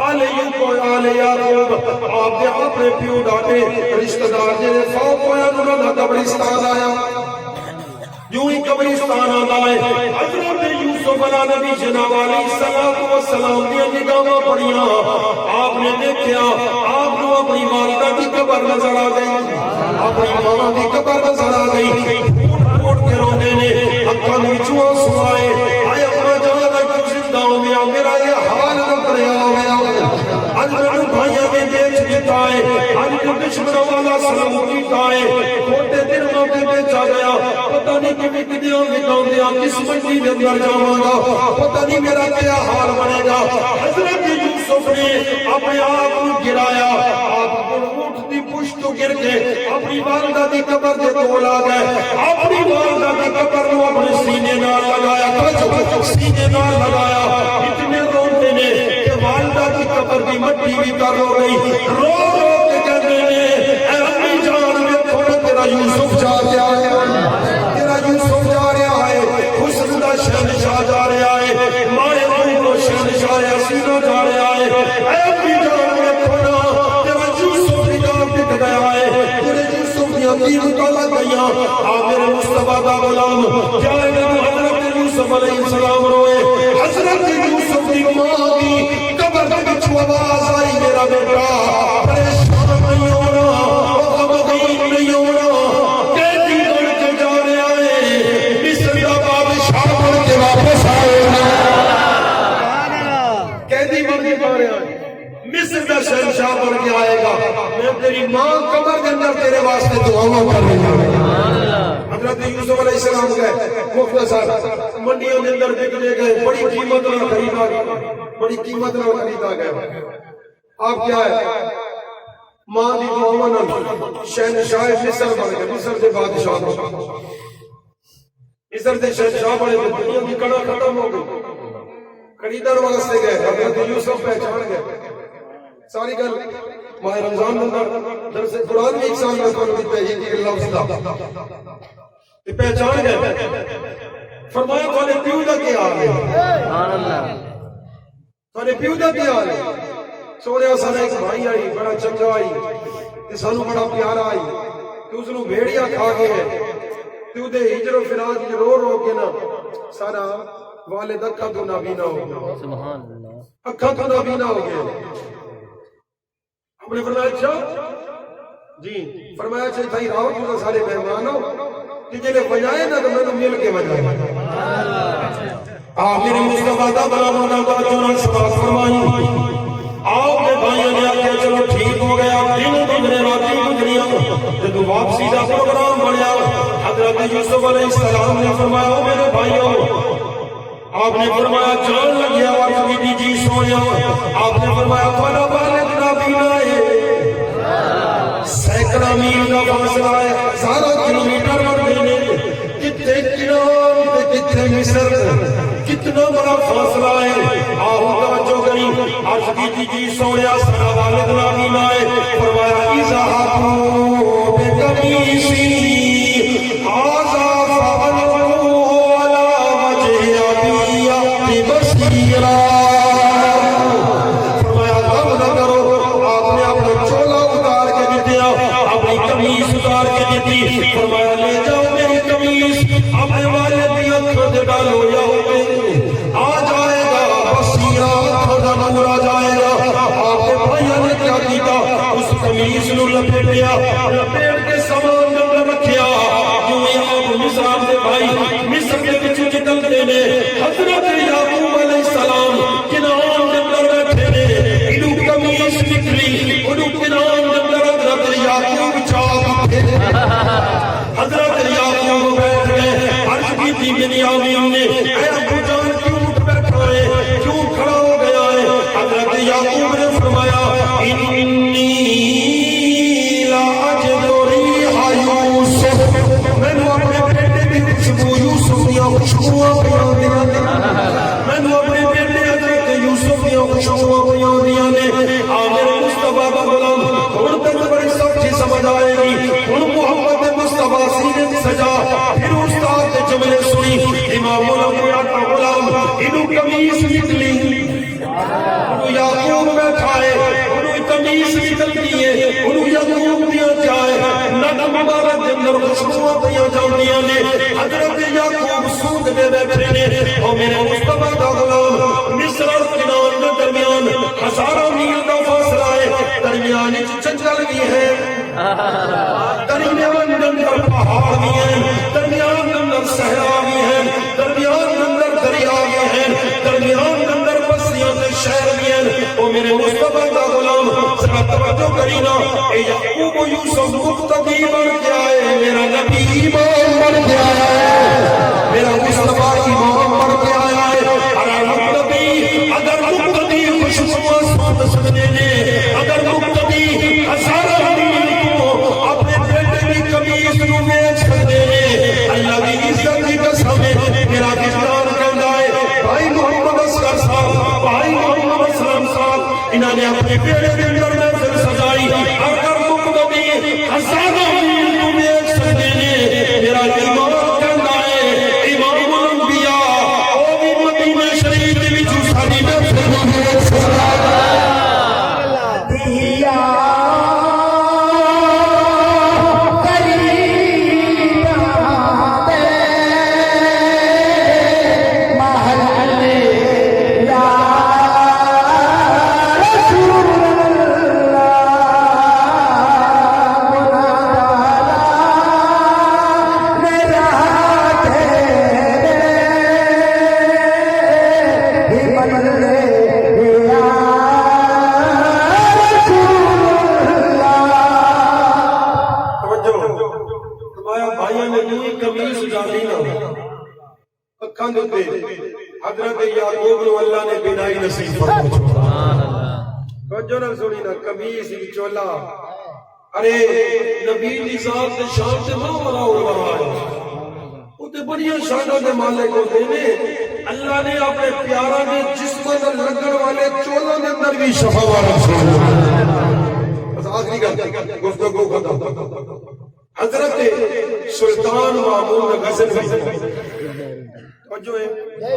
آلیوں کو آلے یعقوب آپ نے اپنے پیو ڈاٹے رشتہ دار جنہیں فوق ہویا انہوں نے قبرستان آیا یوں ہی قبرستان آتا ہے حضرت یوسف علیہ نبی جناب علیہ السلام دیا نگاہاں پڑیاں آپ نے دیکھیا آپ کو اپنی والدہ کی قبر نظر آ گئی اپنی ماں کی قبر نظر آ گئی پھوٹ کے رونے نے اکھاں وچوں آنسو آئے آئے اپنا جانا تو زندہ ہو گیا میرا یہ حال نہ کریا ہو گیا آج میں بھائیاں نے بیچ دیتا ہے آج میں دشمنوں والا سلام کیتا ہے کھوٹے درہموں کے بیچا گیا پتہ نہیں کہ وکدیاں وکاؤندیاں کس منڈی کے اندر جاواں گا پتہ نہیں میرا کیا حال بنے گا حضرت یوسف نے اپنے آپ کو گرایا آپ اونٹ دی پشت تو گر کے اپنی والدہ دی قبر کے کول آ گئے اپنی والدہ دی قبر کو اپنے سینے نال لگایا سینے نال لگایا اتنے روتے نے کہ والدہ کی قبر کی مٹی بھی کر ہو گئی رو رو کے کہتے ہیں اے امی جان میں تھوڑا تیرا یوسف جا رہا ہے تیرا یوسف جا رہا ہے حسن دا شہنشاہ جا رہا ہے مائے روح کو شہنشاہ حسینہ جا رہا ہے اے امی جان میں تھوڑا تیرا یوسف نگاہ ٹک گیا ہے تیرے یوسف کی عقیم کا لگ گیا آمیر مصطفیٰ کا غلام جائے گا حضرت یوسف علیہ السلام روئے حضرت یوسف کی ماں کی قبر کے بچو آواز آئی میرا بیٹا پریشان نہیں ہونا غمگین نہیں ہونا قیدی بن کے جا رہے آئے مصر کا بادشاہ بن کے واپس آئے قیدی بن کے جا رہے آئے مصر کا شہنشاہ بن کے آئے گا میں تیری ماں قبر کے اندر تیرے واسطے دعاؤں کر رہی ہوں حضرت یوسف علیہ السلام گئے مختصر منڈیوں کے اندر بکنے گئے، بڑی قیمت نہ خریدا گئے، بڑی قیمت نہ خریدا گئے. آپ کیا ہے ماں دی دعاواں نال شہنشاہ مصر بن گئے، مصر دے بادشاہ مصر دے شہنشاہ بنے، دنیا کی کڑا ختم ہو گئی. خریدار واسطے گئے، حضرت یوسف پہچان گئے. ساری گل ماہ رمضان اندر درس قرآن میں ایک سال میں کو دیتا ہے یہ لفظ دا پہچان گئے. فرمایا تھوڑے پیو دا کیا حال ہے؟ سبحان اللہ. تھوڑے پیو دا کیا حال ہے؟ سونے سارا ایک بھائی آئی بڑا چنگا آئی تے سانو بڑا پیارا آئی تے اس نو بھیڑیا کھا گئے تے اودے ہجر و فراق رو رو کے نا سارا والد اکھاں تو نابینا ہو گیا. سبحان اللہ. اکھاں تو نابینا ہو گیا. آپ نے فرمایا اچھا جی، فرمایا اچھا بھائی راؤ جو سارے مہمان ہو کہ جلے بجائے نا تو میں تو مل کے بجائے. آپ میرے مصطفیٰ دا بلا مانا دا چونا سباس فرمائی. آپ نے بھائیوں نے آگے چلو ٹھیک ہو گیا، دن گزرے راتی گزریاں جب واپسی دا پروگرام بنیا. حضرت یوسف علیہ السلام نے فرمایا او میرے بھائیوں، آپ نے فرمایا جان لگیا اور جی سویا. آپ نے فرمایا فلا والد نابینا ہے، سینکڑا میل کا فاصلہ ہے، 1000 کلومیٹر بڑھتے ہیں. کتنے کنام تے کتنے مصر، کتنا بڑا فاصلہ ہے. آہو توجہ کری، عرض کی جی سویا سارا والد نابینا ہے. فرمایا اذهبوا بقمیصی ھذا فألقوه علی وجه ابی یأتی بصیرا. فرمایا غم نہ کرو. آپ نے اپنا چولا اتار کے دیا، اپنی قمیص اتار کے دی. فرمایا لے جاؤ میری قمیص اپنے والد کی آنکھوں سے ڈالو، یا آ جائے گا بصیرا، خدا نور آ جائے گا. آپ کے بھائیوں نے کیا کیتا؟ اس قمیص نو لپیٹ لیا، لپیٹ کے سامان کے اندر رکھیا. کیوں آپ مصر کے بھائی مصر کے پیچھے نکلتے نے. حضرت یعقوب علیہ السلام کنعان کے اندر بیٹھے نے، انہوں قمیص نکلی، انہوں کنعان کے اندر حضرت یعقوب چاپ اٹھے. حضرت یعقوب بیٹھ گئے. عرض کی تھی بنیامین نے اے ابو جان کیوں اٹھ بیٹھا ہے، کیوں کھڑا ہو گیا ہے؟ حضرت یعقوب نے فرمایا انی لا اجد ریح یوسف، میں نے اپنے بیٹے کی خوشبو یوسف کی خوشبو بیان دیا نے، میں نے اپنے بیٹے حضرت یوسف کی خوشبو بیان دیا نے. آمیر مصطفیٰ کا غلام ہن تک بڑی سچی سمجھ آئے گی. ہن محمد مصطفیٰ سینے سجا، پھر استاد نے جملے سنی. امام الانبیاء کا غلام انہوں قمیص نکلی، انہوں یعقوب بیٹھا ہے، انہوں قمیص نکلتی ہے، انہوں یعقوب دیا جائے. نک مبارک کے اندر خوشبو دیا جاندیاں نے. حضرت یعقوب سود میں بیٹھے نے. اور میرے مصطفیٰ کا غلام مصر اور کنعان کے درمیان 1000 میل کا فاصلہ ہے. درمیان جنگل بھی ہے، درمیان اندر پہاڑ بھی ہیں، درمیان اندر صحرا بھی ہیں، درمیان اندر دریا بھی ہیں، درمیان اندر بستیاں سے شہر بھی ہیں. او میرے مصطفیٰ کا غلام ذرا توجہ کرینا. اے یعقوب و یوسف مقتدی بن کے آئے، میرا نبی امام بن کے آیا ہے، میرا مصطفیٰ امام بن کے آیا ہے. اگر مقتدی خوشبو سونگ سکتے ہیں، اگر مقتدی 1000 میل کو اپنے بیٹے کی قمیص نو بیچ سکتے ہیں، اللہ کی عزت کی قسم ہے میرا وجدان کہتا ہے بھائی محمد اصغر صاحب، بھائی محمد اسلم صاحب، انہوں نے اپنے بیٹے کے اندر محفل سجائی. اگر مقتدی 1000 میل کو بیچ سکتے ہیں، میرا ایمان کہتا ہے امام الانبیاء وہ بھی مدینہ شریف کے وچوں ساری محفل نو بیچ سکتا ہے. بدل یعقوب نو اللہ نے بینائی نصیب فرمائی سبحان اللہ توجہ نہ سنی نا قمیص چولا ارے نبی دی ذات تے شان تے ماں والا ہوا ہے او تے بڑی شاناں دے مالک ہوندے نے اللہ نے اپنے پیاراں دے جسم تے لگن والے چولاں دے اندر بھی شفا والا رسول بس آخری گل گفتگو ختم حضرت سلطان مامون غزنوی توجہ ہے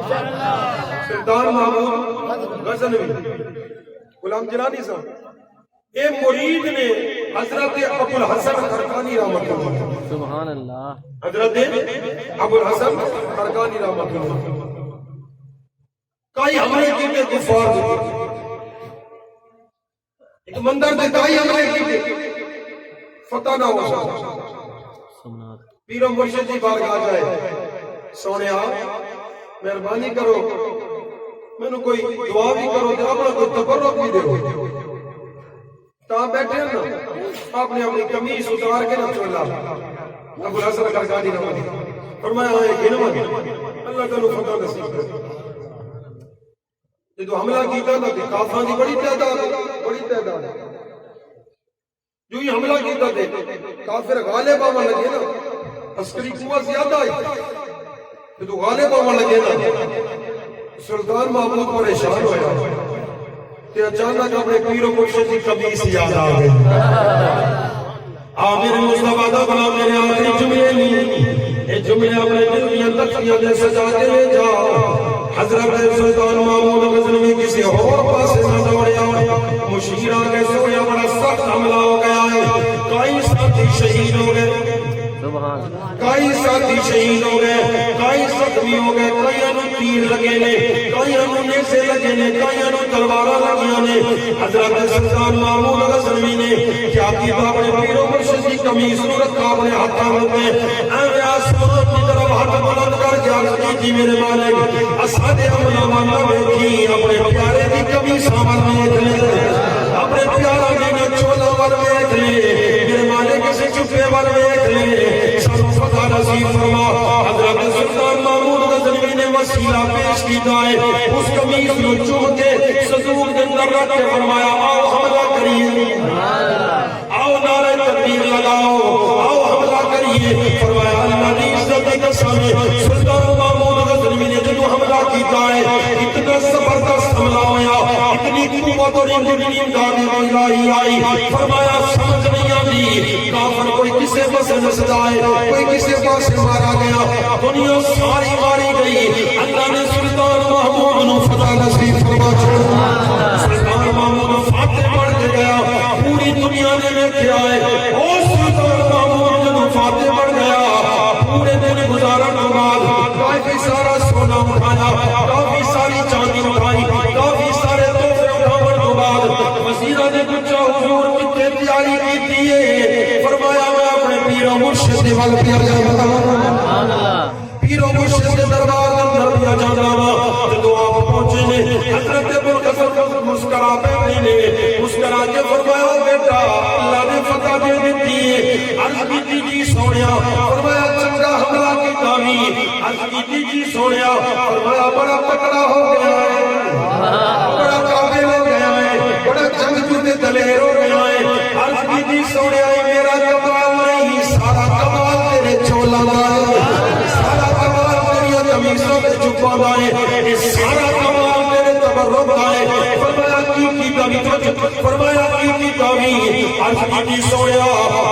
سلطان مامون غزنوی غلام جلانی صاحب اے مرید نے حضرت ابو الحسن خرقانی رحمۃ اللہ سبحان اللہ حضرت ابو الحسن خرقانی رحمۃ اللہ کئی حملے کیتے کفار دے ایک مندر دے کئی حملے کیتے فتح نہ ہو سکتا پیر و مرشد کی بارگاہ جائے سونیا مہربانی کرو میں نے کوئی دعا بھی کرو تے اپنا کوئی تبرک بھی دے تا بیٹھے نا آپ نے اپنی قمیص اتار کے نہ چولا ابو الحسن خرقانی نے فرمایا ہے گنوا اللہ تعالی فتح نصیب کرے جو حملہ کیتا نا کہ کافراں دی بڑی تعداد جو ہی حملہ کیتا تھے کافر غالب آنے لگے نا عسکری قوت زیادہ آئی تو غالب آنے لگے نا سلطان محمود پریشان ہویا کہ اچانک اپنے پیر و مرشد کی قمیص یاد آ گئی آمیر مصطفیٰ دا بنا میرے آخری جملے نہیں اے جملے اپنے دل میں تخیہ دے سجا کے لے جا حضرت سلطان محمود غزنوی کسی اور پاسے نہ دوڑیا مشیر آگے سویا بڑا سخت حملہ ہو گیا ہے کئی ساتھی شہید ہو گئے کئی ساتھی شہید ہو گئے کئی زخمی ہو گئے کئی انو تیر لگے نے کئی انو نیزے لگے نے کئی انو تلوارا لگیا نے حضرت سلطان محمود غزنوی نے کیا کی باپ نے پیر و مرشد کی قمیص کو رکھا اپنے ہاتھاں میں اے آسمان کی طرف ہاتھ بلند کر کے عرض کی میرے مالک اسعد عملہ مانا بیٹھی اپنے پیارے کی قمیص عمل میں ایک لے اپنے پیارا دینا چولا ور میں ایک لے میرے مالک سے چپے ور میں ایک لے سب فتح نصیب فرما حضرت سلطان محمود غزنوی نے وسیلہ پیش کی دائے اس قمیص میں چوم کے صدور کے اندر رکھ کے فرمایا آؤ حملہ کریے آؤ نعرہ تکبیر لگاؤ آؤ حملہ کریے فرمایا اللہ نے عزت قسم سلطان محمود غزنوی نے جو حملہ کی دائے اتنا زبردست حملہ ہویا اتنی قوت اور اتنی امداد الہی آئی فرمایا سمجھ نہیں آتی کافر کوئی کسے پاس نسل آئے کوئی کسے پاس مارا گیا دنیا ساری ماری گئی اللہ نے سلطان محمود نو فتح نصیب فرما چھوڑا سلطان محمود فاتح بڑھ کے گیا پوری دنیا نے دیکھے آئے اور سلطان محمود نو فاتح بڑھ گیا پورے دن گزارن کے بعد کافی سارا سونا اٹھایا کافی ساری چاندی اٹھائی کافی سارے تحفے اٹھاون کے بعد وزیرہ نے پوچھا حضور کتنے تیاری کی تھی فرمایا میں اپنے پیر و مرشد کے وال پیا جاتا پیر و مرشد کے دربار اندر پیا جاتا تو آپ پہنچے نے حضرت ابوالحسن مسکرا بیٹھے نے مسکرا کے فرمایا بیٹا اللہ نے فتح دے دیتی ہے عرض کی جی سونیا فرمایا چنگا حملہ کی تعمیر عرض کی جی سونیا فرمایا بڑا تکڑا ہو گیا ہے بڑا قابل ہو گیا ہے بڑا جنگجو تے دلیر ہو گیا ہے عرض کی سونیا میرا کمال نہیں سارا کمال تیرے چولا لائے سارا کمال تیری قمیصوں میں چھپا لائے سارا کمال تیرے تبرک لائے فرمایا کی تعمیر فرمایا کی تعمیر عرض کی سونیا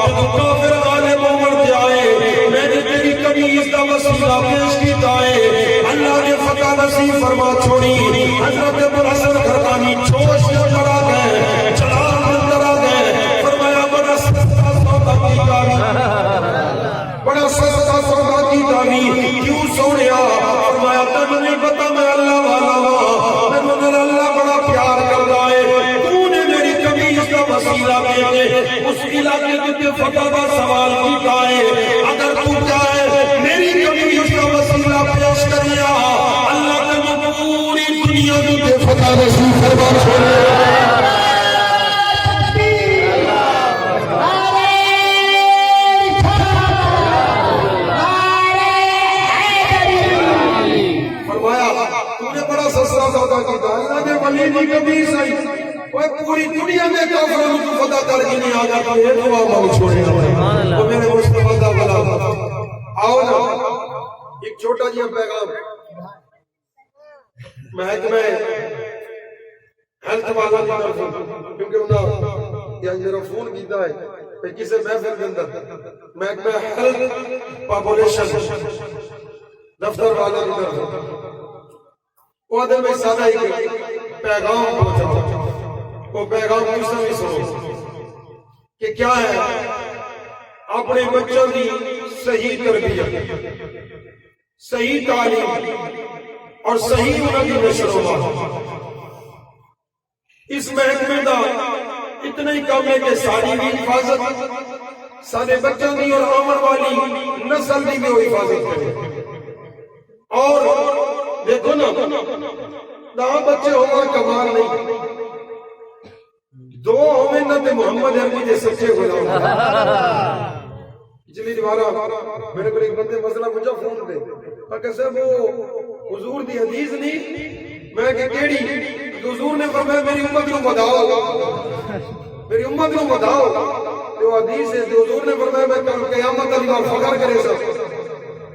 تو کافر غالب عمر تے آئے میں نے تیری قمیص کا وسیلہ پیش کیتا ہے اللہ نے فتح نصیب فرما چھوڑی حضرت ابوالحسن خرقانی چھوش کے ڈرا گئے چلان اندر آ گئے فرمایا بڑا سستا سودا کی تعمیر بڑا سستا سودا کی تعمیر کیوں سونیا فرمایا تم نہیں پتا میں اللہ والا ہوں میں مجھے اللہ بڑا پیار کرتا ہے تو نے میری قمیص کا وسیلہ دے اس علاقے کے فتح کا سوال کیتا ہے اگر تو چاہے میری قمیص کا وسیلہ پیش کریا اللہ تمہیں پوری دنیا کے فتح نصیب فرما چھوڑے سودا کیتا اللہ دے ولی دی کبھی صحیح اوے پوری دنیا میں کافروں کو خدا کر کے نہیں آ جاتا یہ دعا مانگ چھوڑے وہ میرے مصطفی دا بلا آؤ نا ایک چھوٹا جہا پیغام محکمہ ہیلتھ والا کی طرف کیونکہ انہاں یا میرا فون کیتا ہے کہ کسی محفل کے اندر محکمہ ہیلتھ پاپولیشن دفتر والا کی طرف وہ دل میں سادہ ہی پیغام پہنچا وہ پیغام کس طرح سنو کہ کیا ہے اپنے بچوں کی صحیح تربیت صحیح تعلیم اور صحیح انہوں کی نشر و بات اس محکمے کا اتنا ہی کام ہے کہ ساری بھی حفاظت سارے بچوں کی اور آمن والی نسل کی بھی وہ حفاظت کرے اور دیکھو نا دہاں بچے ہوگا کمال نہیں دو ہوئے نہ تے محمد عربی دے سچے غلام پچھلی دوبارہ میرے کو ایک بندے مسئلہ مجھے فون دے کہ صاحب وہ حضور دی حدیث نہیں میں کہ کیڑی حضور نے فرمایا میری امت کو بتاؤ میری امت کو بتاؤ جو حدیث ہے جو حضور نے فرمایا میں کل قیامت علی بار فخر کرے سب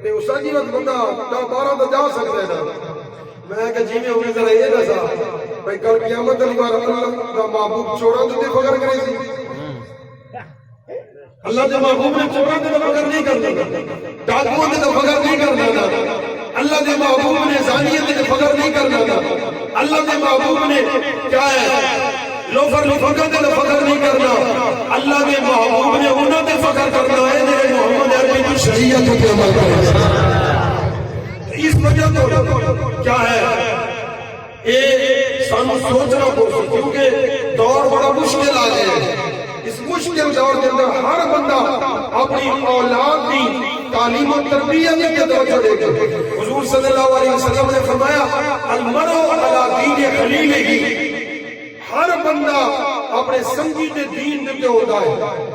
تے اس ساجی وقت بندہ تا 12 تو جا سکتا ہے نا میں کہ جی میں ہوئے ذرا یہ دسا بھائی کل قیامت علی بار اللہ دا محبوب چھوڑا تو تے فخر کرے سی اللہ دے محبوب نے چھوڑا تے فخر نہیں کرنا ڈاکوؤں تے فخر نہیں کرنا اللہ دے محبوب نے زانیت تے فخر نہیں کرنا اللہ دے محبوب نے کیا ہے لوفر لفقت تے فخر نہیں کرنا اللہ دے محبوب نے انہاں تے فخر کرنا ہے جڑے محمد عربی کی شریعت تے عمل کرے اس وجہ تو کیا ہے اے سانو سوچنا پڑے کیونکہ دور بڑا مشکل آ گیا ہے اس مشکل دور کے اندر ہر بندہ اپنی اولاد کی تعلیم و تربیت کی توجہ دے گا حضور صلی اللہ علیہ وسلم نے فرمایا المرء علی دین خلیلہ ہر بندہ اپنے سنگی دے دین دیتے ہوتا ہے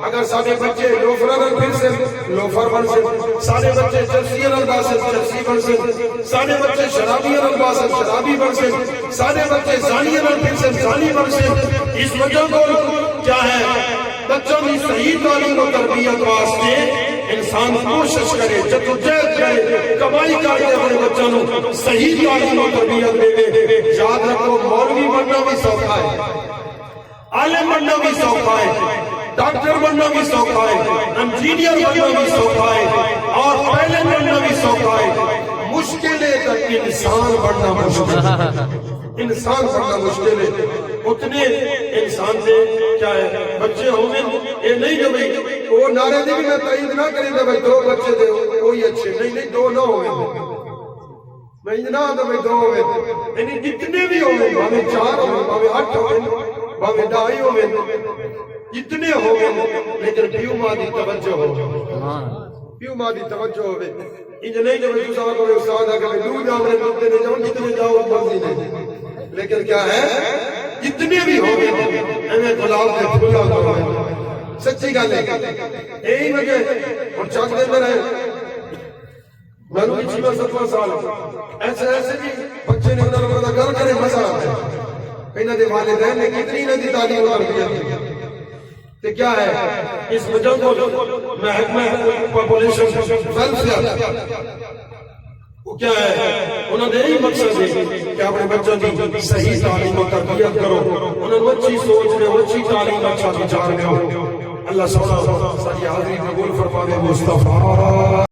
اگر سارے بچے لوفران پھر سے لوفر بن سے سارے بچے چرسیان الباسے چرسی بن سے سارے بچے شرابیان الباسے شرابی بن سے سارے بچے زانیان پھر سے زانی بن سے اس وجہ کو کیا ہے بچوں کی صحیح تعلیم و تربیت واسطے انسان کوشش کرے جدوجہد کرے کمائی کرے اپنے بچوں کو صحیح تعلیم و تربیت دے یاد رکھو مولوی بننا بھی سوکھا ہے عالم بننا بھی سوکھا ہے ڈاکٹر بننا بھی سوکھا ہے انجینئر بننا بھی سوکھا ہے اور پائلٹ بننا بھی سوکھا ہے مشکل ہے کہ انسان بننا مشکل ہے انسان بننا مشکل ہے اتنے انسان سے کیا ہے بچے ہوں گے یہ نہیں جو بھئی وہ نعرے دی بھی میں تائید نہ کریں کہ بھئی 2 بچے دے کوئی اچھے نہیں 2 نہ ہوئے میں نہ آتا بھئی 2 ہوئے یعنی جتنے بھی ہوئے باویں 4 ہوئے باویں 8 ہوئے باویں 2.5 ہوئے جتنے ہوئے لیکن پیو ماں دی توجہ ہو پیو ماں دی توجہ ہوئے انج نہیں جو بھئی دوسرا کوئی استاد آگے بھئی دور جاؤ میرے ملتے نہیں جاؤ جتنے جاؤ مرضی نہیں لیکن کیا ہے جتنے بھی ہوئے ہمیں گلاب کے پھولا ہوئے سچی گل ہے یہی وجہ اور چاک دے میں رہے میں نے 6-7 سال ایسے بھی بچے نے انہوں نے گھر کرے مزہ آتا ہے انہوں نے والدین نے کتنی نہ دی تعلیم کر دیا تو کیا ہے اس وجہ کو محکمہ پاپولیشن ویلفیئر وہ کیا ہے انہوں نے یہی مقصد ہے کہ اپنے بچوں کی صحیح تعلیم و تربیت کرو انہوں نے اچھی سوچ میں اچھی تعلیم اچھا وچار میں ہو اللہ سبحانہ ساری حاضری قبول فرما دے مصطفیٰ